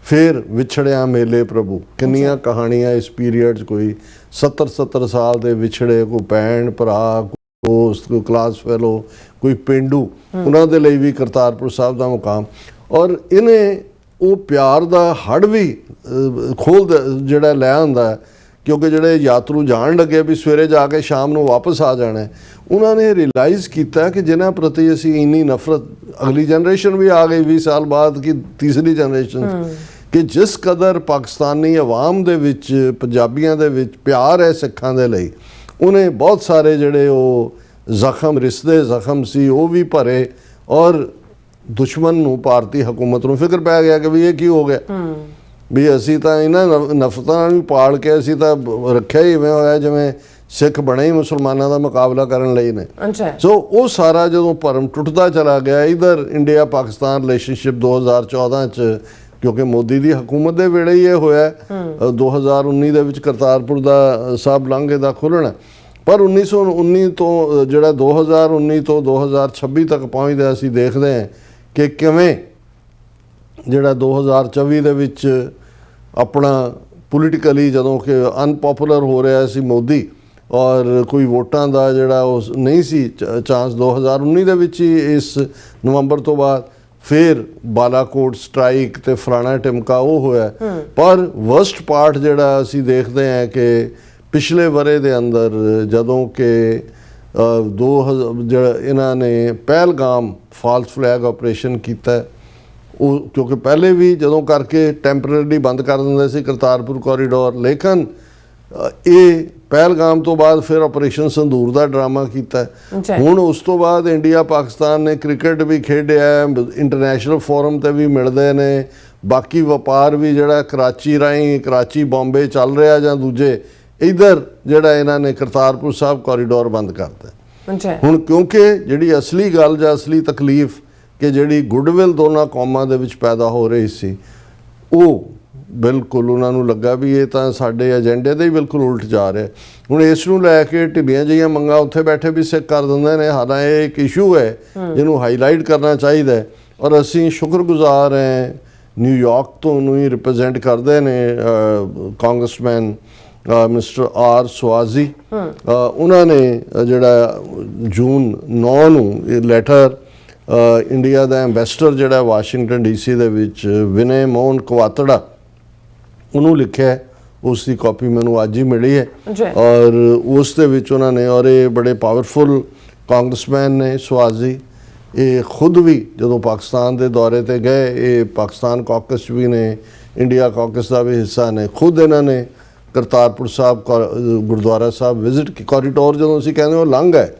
ਫਿਰ ਵਿਛੜਿਆ ਮੇਲੇ ਪ੍ਰਭੂ, ਕਿੰਨੀਆਂ ਕਹਾਣੀਆਂ ਇਸ ਪੀਰੀਅਡ 'ਚ, ਕੋਈ 70 ਸਾਲ ਦੇ ਵਿਛੜੇ, ਕੋਈ ਭੈਣ ਭਰਾ, ਦੋਸਤ, ਕੋਈ ਕਲਾਸ ਫੈਲੋ, ਕੋਈ ਪੇਂਡੂ, ਉਹਨਾਂ ਦੇ ਲਈ ਵੀ ਕਰਤਾਰਪੁਰ ਸਾਹਿਬ ਦਾ ਮੁਕਾਮ। ਔਰ ਇਹਨੇ ਉਹ ਪਿਆਰ ਦਾ ਹੜ ਵੀ ਜਿਹੜਾ ਲੈ ਆਉਂਦਾ, ਕਿਉਂਕਿ ਜਿਹੜੇ ਯਾਤਰੂ ਜਾਣ ਲੱਗੇ ਵੀ ਸਵੇਰੇ ਜਾ ਕੇ ਸ਼ਾਮ ਨੂੰ ਵਾਪਸ ਆ ਜਾਣਾ, ਉਹਨਾਂ ਨੇ ਰਿਅਲਾਈਜ਼ ਕੀਤਾ ਕਿ ਜਿਨ੍ਹਾਂ ਪ੍ਰਤੀ ਅਸੀਂ ਇੰਨੀ ਨਫ਼ਰਤ, ਅਗਲੀ ਜਨਰੇਸ਼ਨ ਵੀ ਆ ਗਈ 20 ਸਾਲ ਬਾਅਦ ਕਿ ਤੀਸਰੀ ਜਨਰੇਸ਼ਨ, ਕਿ ਜਿਸ ਕਦਰ ਪਾਕਿਸਤਾਨੀ ਆਵਾਮ ਦੇ ਵਿੱਚ, ਪੰਜਾਬੀਆਂ ਦੇ ਵਿੱਚ ਪਿਆਰ ਹੈ ਸਿੱਖਾਂ ਦੇ ਲਈ, ਉਹਨੇ ਬਹੁਤ ਸਾਰੇ ਜਿਹੜੇ ਉਹ ਜ਼ਖਮ, ਰਿਸ਼ਤੇ ਜ਼ਖਮ ਸੀ ਉਹ ਵੀ ਭਰੇ। ਔਰ ਦੁਸ਼ਮਣ ਨੂੰ, ਭਾਰਤੀ ਹਕੂਮਤ ਨੂੰ ਫਿਕਰ ਪੈ ਗਿਆ ਕਿ ਵੀ ਇਹ ਕੀ ਹੋ ਗਿਆ, ਵੀ ਅਸੀਂ ਤਾਂ ਇਹਨਾਂ ਨਫ਼ਰਤਾਂ ਨੂੰ ਪਾਲ ਕੇ ਅਸੀਂ ਤਾਂ ਰੱਖਿਆ ਹੀ ਇਵੇਂ ਹੋਇਆ ਜਿਵੇਂ ਸਿੱਖ ਬਣੇ ਹੀ ਮੁਸਲਮਾਨਾਂ ਦਾ ਮੁਕਾਬਲਾ ਕਰਨ ਲਈ ਨੇ। ਸੋ ਉਹ ਸਾਰਾ ਜਦੋਂ ਭਰਮ ਟੁੱਟਦਾ ਚਲਾ ਗਿਆ, ਇਧਰ ਇੰਡੀਆ ਪਾਕਿਸਤਾਨ ਰਿਲੇਸ਼ਨਸ਼ਿਪ 2014 'ਚ, ਕਿਉਂਕਿ ਮੋਦੀ ਦੀ ਹਕੂਮਤ ਦੇ ਵੇਲੇ ਹੀ ਇਹ ਹੋਇਆ 2019 ਦੇ ਵਿੱਚ ਕਰਤਾਰਪੁਰ ਦਾ ਸਾਹਿਬ ਲਾਂਘੇ ਦਾ ਖੁੱਲ੍ਹਣਾ। ਪਰ 1919 ਤੋਂ ਜਿਹੜਾ 2019 ਤੋਂ 2026 ਤੱਕ ਪਹੁੰਚਦਾ ਅਸੀਂ ਦੇਖਦੇ ਹਾਂ ਕਿ ਕਿਵੇਂ ਜਿਹੜਾ 2024 ਦੇ ਵਿੱਚ ਆਪਣਾ ਪੋਲੀਟੀਕਲੀ ਜਦੋਂ ਕਿ ਅਨਪੋਪੂਲਰ ਹੋ ਰਿਹਾ ਸੀ ਮੋਦੀ, ਔਰ ਕੋਈ ਵੋਟਾਂ ਦਾ ਜਿਹੜਾ ਉਹ ਨਹੀਂ ਸੀ ਚਾਂਸ, 2019 ਦੇ ਵਿੱਚ ਹੀ ਇਸ ਨਵੰਬਰ ਤੋਂ ਬਾਅਦ ਫਿਰ ਬਾਲਾਕੋਟ ਸਟ੍ਰਾਈਕ ਤੇ ਫਲਾਣਾ ਟਿਮਕਾ ਉਹ ਹੋਇਆ। ਪਰ ਵਰਸਟ ਪਾਰਟ ਜਿਹੜਾ ਅਸੀਂ ਦੇਖਦੇ ਹਾਂ ਕਿ ਪਿਛਲੇ ਵਰੇ ਦੇ ਅੰਦਰ ਜਦੋਂ ਕਿ ਜਿਹੜਾ ਇਹਨਾਂ ਨੇ ਪਹਿਲਗਾਮ ਫਾਲਸ ਫਲੈਗ ਆਪਰੇਸ਼ਨ ਕੀਤਾ, ਉਹ ਕਿਉਂਕਿ ਪਹਿਲੇ ਵੀ ਜਦੋਂ ਕਰਕੇ ਟੈਂਪਰੇਰੀ ਬੰਦ ਕਰ ਦਿੰਦੇ ਸੀ ਕਰਤਾਰਪੁਰ ਕੋਰੀਡੋਰ, ਲੇਕਿਨ ਇਹ ਪਹਿਲਗਾਮ ਤੋਂ ਬਾਅਦ ਫਿਰ ਆਪਰੇਸ਼ਨ ਸੰਦੂਰ ਦਾ ਡਰਾਮਾ ਕੀਤਾ। ਹੁਣ ਉਸ ਤੋਂ ਬਾਅਦ ਇੰਡੀਆ ਪਾਕਿਸਤਾਨ ਨੇ ਕ੍ਰਿਕਟ ਵੀ ਖੇਡਿਆ, ਇੰਟਰਨੈਸ਼ਨਲ ਫੋਰਮ ਤੇ ਵੀ ਮਿਲਦੇ ਨੇ, ਬਾਕੀ ਵਪਾਰ ਵੀ ਜਿਹੜਾ ਕਰਾਚੀ ਰਾਹੀਂ, ਕਰਾਚੀ ਬੰਬੇ ਚੱਲ ਰਿਹਾ ਜਾਂ ਦੂਜੇ, ਇੱਧਰ ਜਿਹੜਾ ਇਹਨਾਂ ਨੇ ਕਰਤਾਰਪੁਰ ਸਾਹਿਬ ਕੋਰੀਡੋਰ ਬੰਦ ਕਰਤਾ। ਹੁਣ ਕਿਉਂਕਿ ਜਿਹੜੀ ਅਸਲੀ ਗੱਲ ਜਾਂ ਅਸਲੀ ਤਕਲੀਫ ਕਿ ਜਿਹੜੀ ਗੁੱਡਵਿਲ ਦੋਨਾਂ ਕੌਮਾਂ ਦੇ ਵਿੱਚ ਪੈਦਾ ਹੋ ਰਹੀ ਸੀ, ਉਹ ਬਿਲਕੁਲ ਉਹਨਾਂ ਨੂੰ ਲੱਗਾ ਵੀ ਇਹ ਤਾਂ ਸਾਡੇ ਏਜੰਡੇ ਦੇ ਹੀ ਬਿਲਕੁਲ ਉਲਟ ਜਾ ਰਿਹਾ। ਹੁਣ ਇਸ ਨੂੰ ਲੈ ਕੇ ਢਿੱਲੀਆਂ ਜਿਹੀਆਂ ਮੰਗਾਂ ਉੱਥੇ ਬੈਠੇ ਵੀ ਸਿੱਖ ਕਰ ਦਿੰਦੇ ਨੇ। ਹਾਲਾਂਕਿ ਇਹ ਇੱਕ ਇਸ਼ੂ ਹੈ ਜਿਹਨੂੰ ਹਾਈਲਾਈਟ ਕਰਨਾ ਚਾਹੀਦਾ ਹੈ, ਔਰ ਅਸੀਂ ਸ਼ੁਕਰਗੁਜ਼ਾਰ ਹਾਂ ਨਿਊਯਾਰਕ ਤੋਂ ਨੂੰ ਹੀ ਰਿਪਰੈਜ਼ੈਂਟ ਕਰਦੇ ਨੇ ਕਾਂਗਰਸਮੈਨ ਮਿਸਟਰ ਆਰ ਸਵਾਜ਼ੀ, ਉਹਨਾਂ ਨੇ ਜਿਹੜਾ ਜੂਨ 9 ਨੂੰ ਇਹ ਲੈਟਰ ਇੰਡੀਆ ਦਾ ਐਂਬੈਸਡਰ ਜਿਹੜਾ ਵਾਸ਼ਿੰਗਟਨ DC ਦੇ ਵਿੱਚ ਵਿਨੇ ਮੋਹਨ ਕਵਾਤੜਾ ਉਹਨੂੰ ਲਿਖਿਆ, ਉਸ ਦੀ ਕਾਪੀ ਮੈਨੂੰ ਅੱਜ ਹੀ ਮਿਲੀ ਹੈ। ਔਰ ਉਸ ਦੇ ਵਿੱਚ ਉਹਨਾਂ ਨੇ, ਔਰ ਇਹ ਬੜੇ ਪਾਵਰਫੁਲ ਕਾਂਗਰਸਮੈਨ ਨੇ ਸਵਾਜ਼ੀ, ਇਹ ਖੁਦ ਵੀ ਜਦੋਂ ਪਾਕਿਸਤਾਨ ਦੇ ਦੌਰੇ ਤੇ ਗਏ, ਇਹ ਪਾਕਿਸਤਾਨ ਕਾਕਸ ਵੀ ਨੇ, ਇੰਡੀਆ ਕਾਕਸ ਦਾ ਵੀ ਹਿੱਸਾ ਨੇ। ਖੁਦ ਇਹਨਾਂ ਨੇ ਕਰਤਾਰਪੁਰ ਸਾਹਿਬ ਗੁਰਦੁਆਰਾ ਸਾਹਿਬ ਵਿਜ਼ਿਟ ਕੀ। ਕੋਰੀਡੋਰ ਜਦੋਂ ਅਸੀਂ ਕਹਿੰਦੇ ਉਹ ਲੰਘ ਹੈ,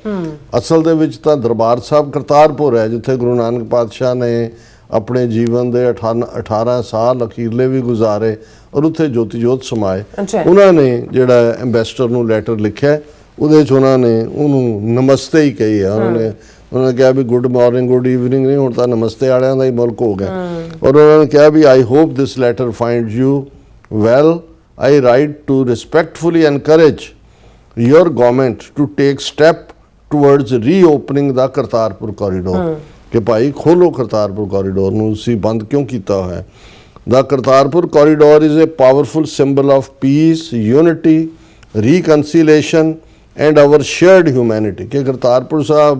ਅਸਲ ਦੇ ਵਿੱਚ ਤਾਂ ਦਰਬਾਰ ਸਾਹਿਬ ਕਰਤਾਰਪੁਰ ਹੈ, ਜਿੱਥੇ ਗੁਰੂ ਨਾਨਕ ਪਾਤਸ਼ਾਹ ਨੇ ਆਪਣੇ ਜੀਵਨ ਦੇ 18 ਸਾਲ ਅਖੀਰਲੇ ਵੀ ਗੁਜ਼ਾਰੇ ਔਰ ਉੱਥੇ ਜੋਤੀ ਜੋਤ ਸਮਾਏ। ਉਹਨਾਂ ਨੇ ਜਿਹੜਾ ਐਂਬੈਸਡਰ ਨੂੰ ਲੈਟਰ ਲਿਖਿਆ, ਉਹਦੇ 'ਚ ਉਹਨਾਂ ਨੇ ਉਹਨੂੰ ਨਮਸਤੇ ਹੀ ਕਹੀ ਹੈ। ਉਹਨਾਂ ਨੇ ਕਿਹਾ ਵੀ ਗੁੱਡ ਮਾਰਨਿੰਗ ਗੁੱਡ ਈਵਨਿੰਗ ਨਹੀਂ, ਹੁਣ ਤਾਂ ਨਮਸਤੇ ਵਾਲਿਆਂ ਦਾ ਹੀ ਮੁਲਕ ਹੋ ਗਿਆ। ਔਰ ਉਹਨਾਂ ਨੇ ਕਿਹਾ ਵੀ I hope this letter finds you well. I write to respectfully encourage your government to take step towards reopening the Kartarpur corridor। कि भाई खोलो करतारपुर कॉरिडोर ਨੂੰ ਅਸੀਂ ਬੰਦ ਕਿਉਂ ਕੀਤਾ ਹੋਇਆ। The Kartarpur corridor is a powerful symbol of peace, unity, reconciliation and our shared humanity। ਕਿ ਕਰਤਾਰਪੁਰ ਸਾਹਿਬ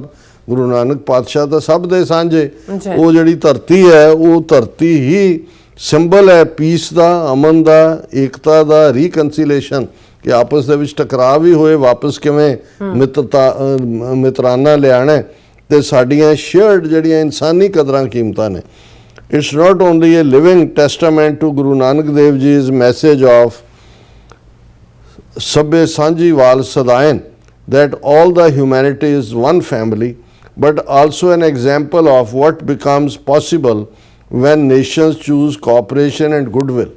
ਗੁਰੂ ਨਾਨਕ ਪਾਤਸ਼ਾਹ ਦਾ ਸਭ ਦੇ ਸਾਂਝੇ, ਉਹ ਜਿਹੜੀ ਧਰਤੀ ਹੈ ਉਹ ਧਰਤੀ ਹੀ ਸਿੰਬਲ ਹੈ ਪੀਸ ਦਾ, ਅਮਨ ਦਾ, ਏਕਤਾ ਦਾ, ਰੀਕਨਸੀਲੇਸ਼ਨ, ਕਿ ਆਪਸ ਦੇ ਵਿੱਚ ਟਕਰਾਅ ਵੀ ਹੋਏ ਵਾਪਸ ਕਿਵੇਂ ਮਿੱਤਰਾਨਾ ਲਿਆਣਾ ਤੇ ਸਾਡੀਆਂ ਸ਼ੇਅਰਡ ਜਿਹੜੀਆਂ ਇਨਸਾਨੀ ਕਦਰਾਂ ਕੀਮਤਾਂ ਨੇ। It's not only a living testament to Guru Nanak Dev ji's message of ਸਭੇ ਸਾਂਝੀ ਵਾਲ ਸਦਾਇਨ that all the humanity is one family, but also an example of what becomes possible when nations choose cooperation and goodwill।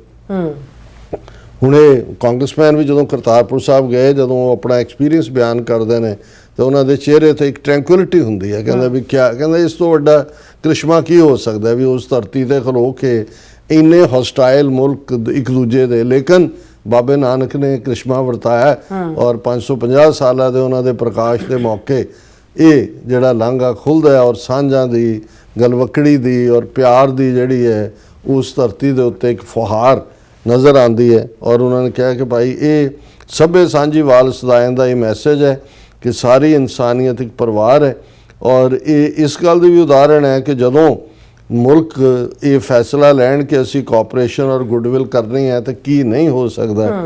ਹੁਣ ਇਹ congressman ਵੀ ਜਦੋਂ ਕਰਤਾਰਪੁਰ ਸਾਹਿਬ ਗਏ, ਜਦੋਂ ਉਹ ਆਪਣਾ experience ਬਿਆਨ ਕਰਦੇ ਨੇ ਤੇ ਉਹਨਾਂ ਦੇ ਚਿਹਰੇ ਤੇ ਇੱਕ ਟ੍ਰੈਂਕੁਇਲਿਟੀ ਹੁੰਦੀ ਹੈ। ਕਹਿੰਦਾ ਵੀ ਕਿਆ, ਕਹਿੰਦਾ ਇਸ ਤੋਂ ਵੱਡਾ ਕ੍ਰਿਸ਼ਮਾ ਕੀ ਹੋ ਸਕਦਾ ਵੀ ਉਸ ਧਰਤੀ ਤੇ ਖਲੋ ਕੇ ਇੰਨੇ ਹੌਸਟਾਈਲ ਮੁਲਕ ਇੱਕ ਦੂਜੇ ਦੇ, ਲੇਕਿਨ ਬਾਬੇ ਨਾਨਕ ਨੇ ਕ੍ਰਿਸ਼ਮਾ ਵਰਤਾਇਆ ਔਰ 550 ਸਾਲਾਂ ਦੇ ਉਹਨਾਂ ਦੇ ਪ੍ਰਕਾਸ਼ ਦੇ ਮੌਕੇ ਇਹ ਜਿਹੜਾ ਲਾਂਘਾ ਖੁੱਲ੍ਹਦਾ ਔਰ ਸਾਂਝਾਂ ਦੀ, ਗਲਵਕੜੀ ਦੀ ਔਰ ਪਿਆਰ ਦੀ ਜਿਹੜੀ ਹੈ ਉਸ ਧਰਤੀ ਦੇ ਉੱਤੇ ਇੱਕ ਫੁਹਾਰ ਨਜ਼ਰ ਆਉਂਦੀ ਹੈ। ਔਰ ਉਹਨਾਂ ਨੇ ਕਿਹਾ ਕਿ ਭਾਈ ਇਹ ਸਭੇ ਸਾਂਝੀ ਵਾਲ ਸਦਾਇਨ ਦਾ ਇਹ ਮੈਸੇਜ ਹੈ ਕਿ ਸਾਰੀ ਇਨਸਾਨੀਅਤ ਇੱਕ ਪਰਿਵਾਰ ਹੈ। ਔਰ ਇਹ ਇਸ ਗੱਲ ਦੀ ਵੀ ਉਦਾਹਰਣ ਹੈ ਕਿ ਜਦੋਂ ਮੁਲਕ ਇਹ ਫੈਸਲਾ ਲੈਣ ਕਿ ਅਸੀਂ ਕੋਆਪਰੇਸ਼ਨ ਔਰ ਗੁੱਡਵਿਲ ਕਰਨੀ ਹੈ ਤਾਂ ਕੀ ਨਹੀਂ ਹੋ ਸਕਦਾ।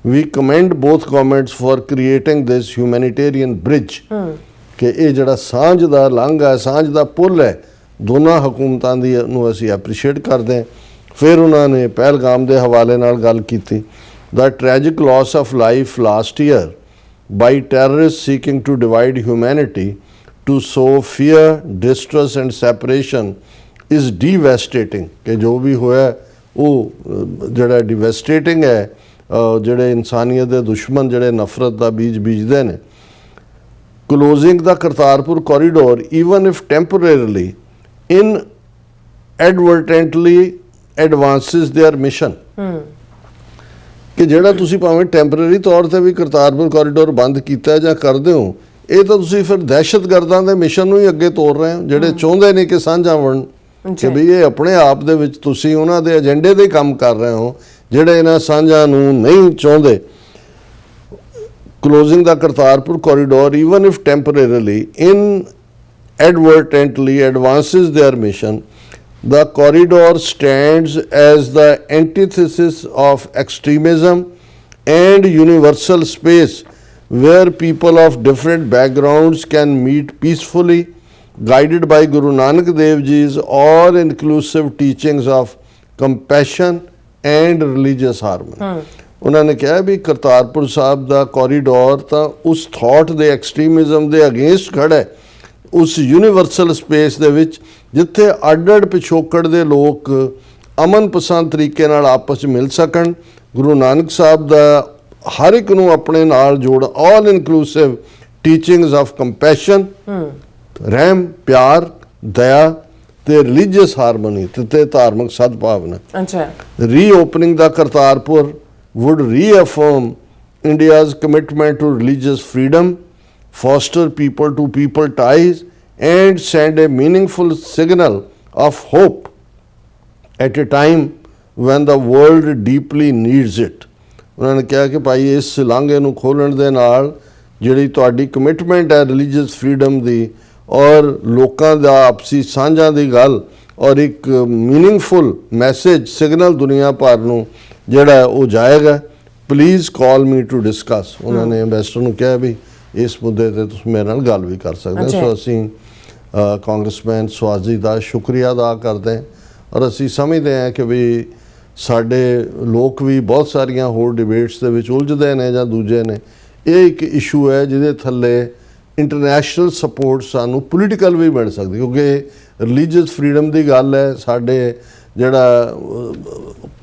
We commend both governments for creating this humanitarian bridge, ਕਿ ਇਹ ਜਿਹੜਾ ਸਾਂਝ ਦਾ ਲਾਂਘਾ, ਸਾਂਝ ਦਾ ਪੁੱਲ ਹੈ, ਦੋਨਾਂ ਹਕੂਮਤਾਂ ਦੀ ਨੂੰ ਅਸੀਂ ਐਪਰੀਸ਼ੀਏਟ ਕਰਦੇ ਹਾਂ। ਫਿਰ ਉਹਨਾਂ ਨੇ ਪਹਿਲਗਾਮ ਦੇ ਹਵਾਲੇ ਨਾਲ ਗੱਲ ਕੀਤੀ। The tragic loss of life last year by terrorist seeking to divide humanity to sow fear, distress and separation is devastating. ਕਿ ਜੋ ਵੀ ਹੋਇਆ ਉਹ ਜਿਹੜਾ ਡਿਵੈਸਟੇਟਿੰਗ ਹੈ, ਜਿਹੜੇ ਇਨਸਾਨੀਅਤ ਦੇ ਦੁਸ਼ਮਣ ਜਿਹੜੇ ਨਫ਼ਰਤ ਦਾ ਬੀਜ ਬੀਜਦੇ ਨੇ। Closing the Kartarpur corridor even if temporarily inadvertently advances their mission. ਕਿ ਜਿਹੜਾ ਤੁਸੀਂ ਭਾਵੇਂ ਟੈਂਪਰੇਰੀ ਤੌਰ ਤੇ ਵੀ ਕਰਤਾਰਪੁਰ ਕੋਰੀਡੋਰ ਬੰਦ ਕੀਤਾ ਜਾਂ ਕਰਦੇ ਹੋ, ਇਹ ਤਾਂ ਤੁਸੀਂ ਫਿਰ ਦਹਿਸ਼ਤਗਰਦਾਂ ਦੇ ਮਿਸ਼ਨ ਨੂੰ ਹੀ ਅੱਗੇ ਤੋਰ ਰਹੇ ਹੋ, ਜਿਹੜੇ ਚਾਹੁੰਦੇ ਨੇ ਕਿ ਸਾਂਝਾ ਬਣਨ, ਕਿ ਵੀ ਇਹ ਆਪਣੇ ਆਪ ਦੇ ਵਿੱਚ ਤੁਸੀਂ ਉਹਨਾਂ ਦੇ ਏਜੰਡੇ ਦੇ ਕੰਮ ਕਰ ਰਹੇ ਹੋ, ਜਿਹੜੇ ਇਹਨਾਂ ਸਾਂਝਾਂ ਨੂੰ ਨਹੀਂ ਚਾਹੁੰਦੇ। Closing the Kartarpur corridor, even if temporarily, inadvertently advances their mission. The corridor stands as the antithesis of extremism and universal space where people of different backgrounds can meet peacefully, guided by Guru Nanak Dev Ji's all-inclusive teachings of compassion and religious harmony। ਉਹਨਾਂ ਨੇ ਕਿਹਾ ਵੀ ਕਰਤਾਰਪੁਰ ਸਾਹਿਬ ਦਾ corridor ਤਾਂ ਉਸ thought ਦੇ ਐਕਸਟ੍ਰੀਮਿਜ਼ਮ ਦੇ against ਖੜਾ ਹੈ, ਉਸ ਯੂਨੀਵਰਸਲ ਸਪੇਸ ਦੇ ਵਿੱਚ ਜਿੱਥੇ ਅੱਡ-ਅੱਡ ਪਿਛੋਕੜ ਦੇ ਲੋਕ ਅਮਨ ਪਸੰਦ ਤਰੀਕੇ ਨਾਲ ਆਪਸ 'ਚ ਮਿਲ ਸਕਣ। ਗੁਰੂ ਨਾਨਕ ਸਾਹਿਬ ਦਾ ਹਰ ਇੱਕ ਨੂੰ ਆਪਣੇ ਨਾਲ ਜੋੜ, ਆਲ ਇਨਕਲੂਸਿਵ ਟੀਚਿੰਗਸ ਆਫ ਕੰਪੈਸ਼ਨ, ਰਹਿਮ, ਪਿਆਰ, ਦਇਆ ਤੇ ਰਿਲੀਜੀਅਸ ਹਾਰਮੋਨੀ ਤੇ ਧਾਰਮਿਕ ਸਦਭਾਵਨਾ। ਅੱਛਾ, ਰੀਓਪਨਿੰਗ ਦਾ Kartarpur would reaffirm India's commitment to religious freedom, foster people-to-people ties, and send a meaningful signal of hope at a time when the world deeply needs it। ਉਹਨਾਂ ਨੇ ਕਿਹਾ ਕਿ ਭਾਈ ਇਸ ਲਾਂਘੇ ਨੂੰ ਖੋਲ੍ਹਣ ਦੇ ਨਾਲ ਜਿਹੜੀ ਤੁਹਾਡੀ ਕਮਿਟਮੈਂਟ ਹੈ ਰਿਲੀਜੀਅਸ ਫਰੀडम ਦੀ ਔਰ ਲੋਕਾਂ ਦਾ ਆਪਸੀ ਸਾਂਝਾਂ ਦੀ ਗੱਲ ਔਰ ਇੱਕ ਮੀਨਿੰਗਫੁਲ ਮੈਸੇਜ ਸਿਗਨਲ ਦੁਨੀਆ ਭਰ ਨੂੰ ਜਿਹੜਾ ਉਹ ਜਾਏਗਾ। Please call me to discuss. ਉਹਨਾਂ ਨੇ ਐਂਬੈਸਡਰ ਨੂੰ ਕਿਹਾ ਵੀ ਇਸ ਮੁੱਦੇ ਤੇ ਤੁਸੀਂ ਮੇਰੇ ਨਾਲ ਗੱਲ ਵੀ ਕਰ ਸਕਦੇ ਹੋ। ਸੋ ਅਸੀਂ ਕਾਂਗਰਸਮੈਨ ਸਵਾਜੀ ਦਾ ਸ਼ੁਕਰੀਆ ਅਦਾ ਕਰਦੇ ਹਾਂ ਔਰ ਅਸੀਂ ਸਮਝਦੇ ਹਾਂ ਕਿ ਵੀ ਸਾਡੇ ਲੋਕ ਵੀ ਬਹੁਤ ਸਾਰੀਆਂ ਹੋਰ ਡਿਬੇਟਸ ਦੇ ਵਿੱਚ ਉਲਝਦੇ ਨੇ ਜਾਂ ਦੂਜੇ ਨੇ। ਇਹ ਇੱਕ ਇਸ਼ੂ ਹੈ ਜਿਹਦੇ ਥੱਲੇ ਇੰਟਰਨੈਸ਼ਨਲ ਸਪੋਰਟ ਸਾਨੂੰ ਪੋਲੀਟੀਕਲ ਵੀ ਮਿਲ ਸਕਦੀ, ਕਿਉਂਕਿ ਰਿਲੀਜੀਅਸ ਫਰੀडम ਦੀ ਗੱਲ ਹੈ, ਸਾਡੇ ਜਿਹੜਾ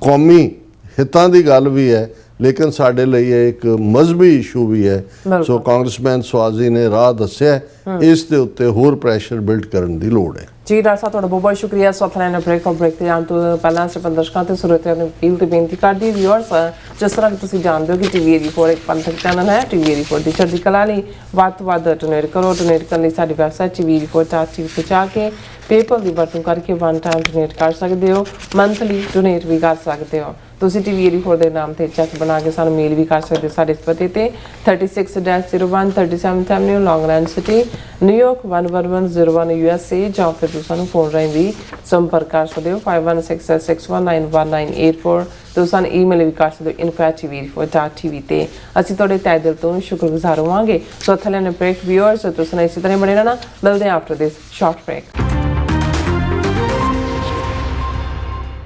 ਕੌਮੀ ਹਿੱਤਾਂ ਦੀ ਗੱਲ ਵੀ ਹੈ, ਲੇਕਿਨ ਸਾਡੇ ਲਈ ਇਹ ਇੱਕ ਮਜ਼ਹਬੀ ਇਸ਼ੂ ਵੀ ਹੈ। ਸੋ ਕਾਂਗਰਸਮੈਨ ਸਵਾਜ਼ੀ ਨੇ ਰਾਹ ਦੱਸਿਆ, ਇਸ ਦੇ ਉੱਤੇ ਹੋਰ ਪ੍ਰੈਸ਼ਰ ਬਿਲਡ ਕਰਨ ਦੀ ਲੋੜ ਹੈ।
ਜੀ ਡਾਕਟਰ ਸਾਹਿਬ, ਤੁਹਾਡਾ ਬਹੁਤ ਬਹੁਤ ਸ਼ੁਕਰੀਆ। ਸੌਥਲੈਂਡ ਬ੍ਰੇਕ ਤੇ ਜਾਣ ਤੋਂ ਪਹਿਲਾਂ ਸਿਰਫ ਦਰਸ਼ਕਾਂ ਤੇ ਸਰੋਤਿਆਂ ਨੂੰ ਅਪੀਲ ਤੇ ਬੇਨਤੀ ਕਰਦੀ ਵਿਊਅਰਸ, ਜਿਸ ਤਰ੍ਹਾਂ ਕਿ ਤੁਸੀਂ ਜਾਣਦੇ ਹੋ ਕਿ ਟੀਵੀ 84 ਇੱਕ ਪੰਥਕ ਚੈਨਲ ਹੈ। ਟੀਵੀ 84 ਦੀ ਚੜ੍ਹਦੀ ਕਲਾ ਲਈ ਵੱਧ ਤੋਂ ਵੱਧ ਡੋਨੇਟ ਕਰੋ। ਡੋਨੇਟ ਕਰਨ ਲਈ ਸਾਡੀ ਵੈਬਸਾਈਟ tv84.tv ਤੇ ਜਾ ਕੇ ਪੇਪਲ ਦੀ ਵਰਤੋਂ ਕਰਕੇ ਵਨ ਟਾਈਮ ਡੋਨੇਟ ਕਰ ਸਕਦੇ ਹੋ, ਮੰਥਲੀ ਡੋਨੇਟ ਵੀ ਕਰ ਸਕਦੇ ਹੋ। ਤੁਸੀਂ ਟੀਵੀ 84 ਦੇ ਨਾਮ ਤੇ ਚੈੱਕ ਬਣਾ ਕੇ ਸਾਨੂੰ ਮੇਲ ਵੀ ਕਰ ਸਕਦੇ ਹੋ ਸਾਡੇ ਇਸ ਪਤੇ ਤੇ 36-01 37th avenue Long Island city New York 11101 USA, ਜਾਂ ਫਿਰ ਤੁਸੀਂ ਸਾਨੂੰ ਫੋਨ ਰਾਹੀਂ ਵੀ ਸੰਪਰਕ ਕਰ ਸਕਦੇ ਹੋ 5166619194। ਤੁਸੀਂ ਸਾਨੂੰ ਈਮੇਲ ਵੀ ਕਰ ਸਕਦੇ ਹੋ info@tv84.tv ਤੇ। ਅਸੀਂ ਤੁਹਾਡੇ ਤਹਿ ਦਿਲ ਤੋਂ ਸ਼ੁਕਰਗੁਜ਼ਾਰ ਹੋਵਾਂਗੇ। ਸੋ ਥੱਲੇ ਨੇ ਬ੍ਰੇਕ ਵਿਊਅਰਸ, ਤੁਸੀਂ ਇਸੇ ਤਰ੍ਹਾਂ ਬਣੇ ਰਹਿਣਾ। ਮਿਲਦੇ ਹਾਂ ਆਫਟਰ ਦਿਸ ਸ਼ਾਰਟ ਬ੍ਰੇਕ।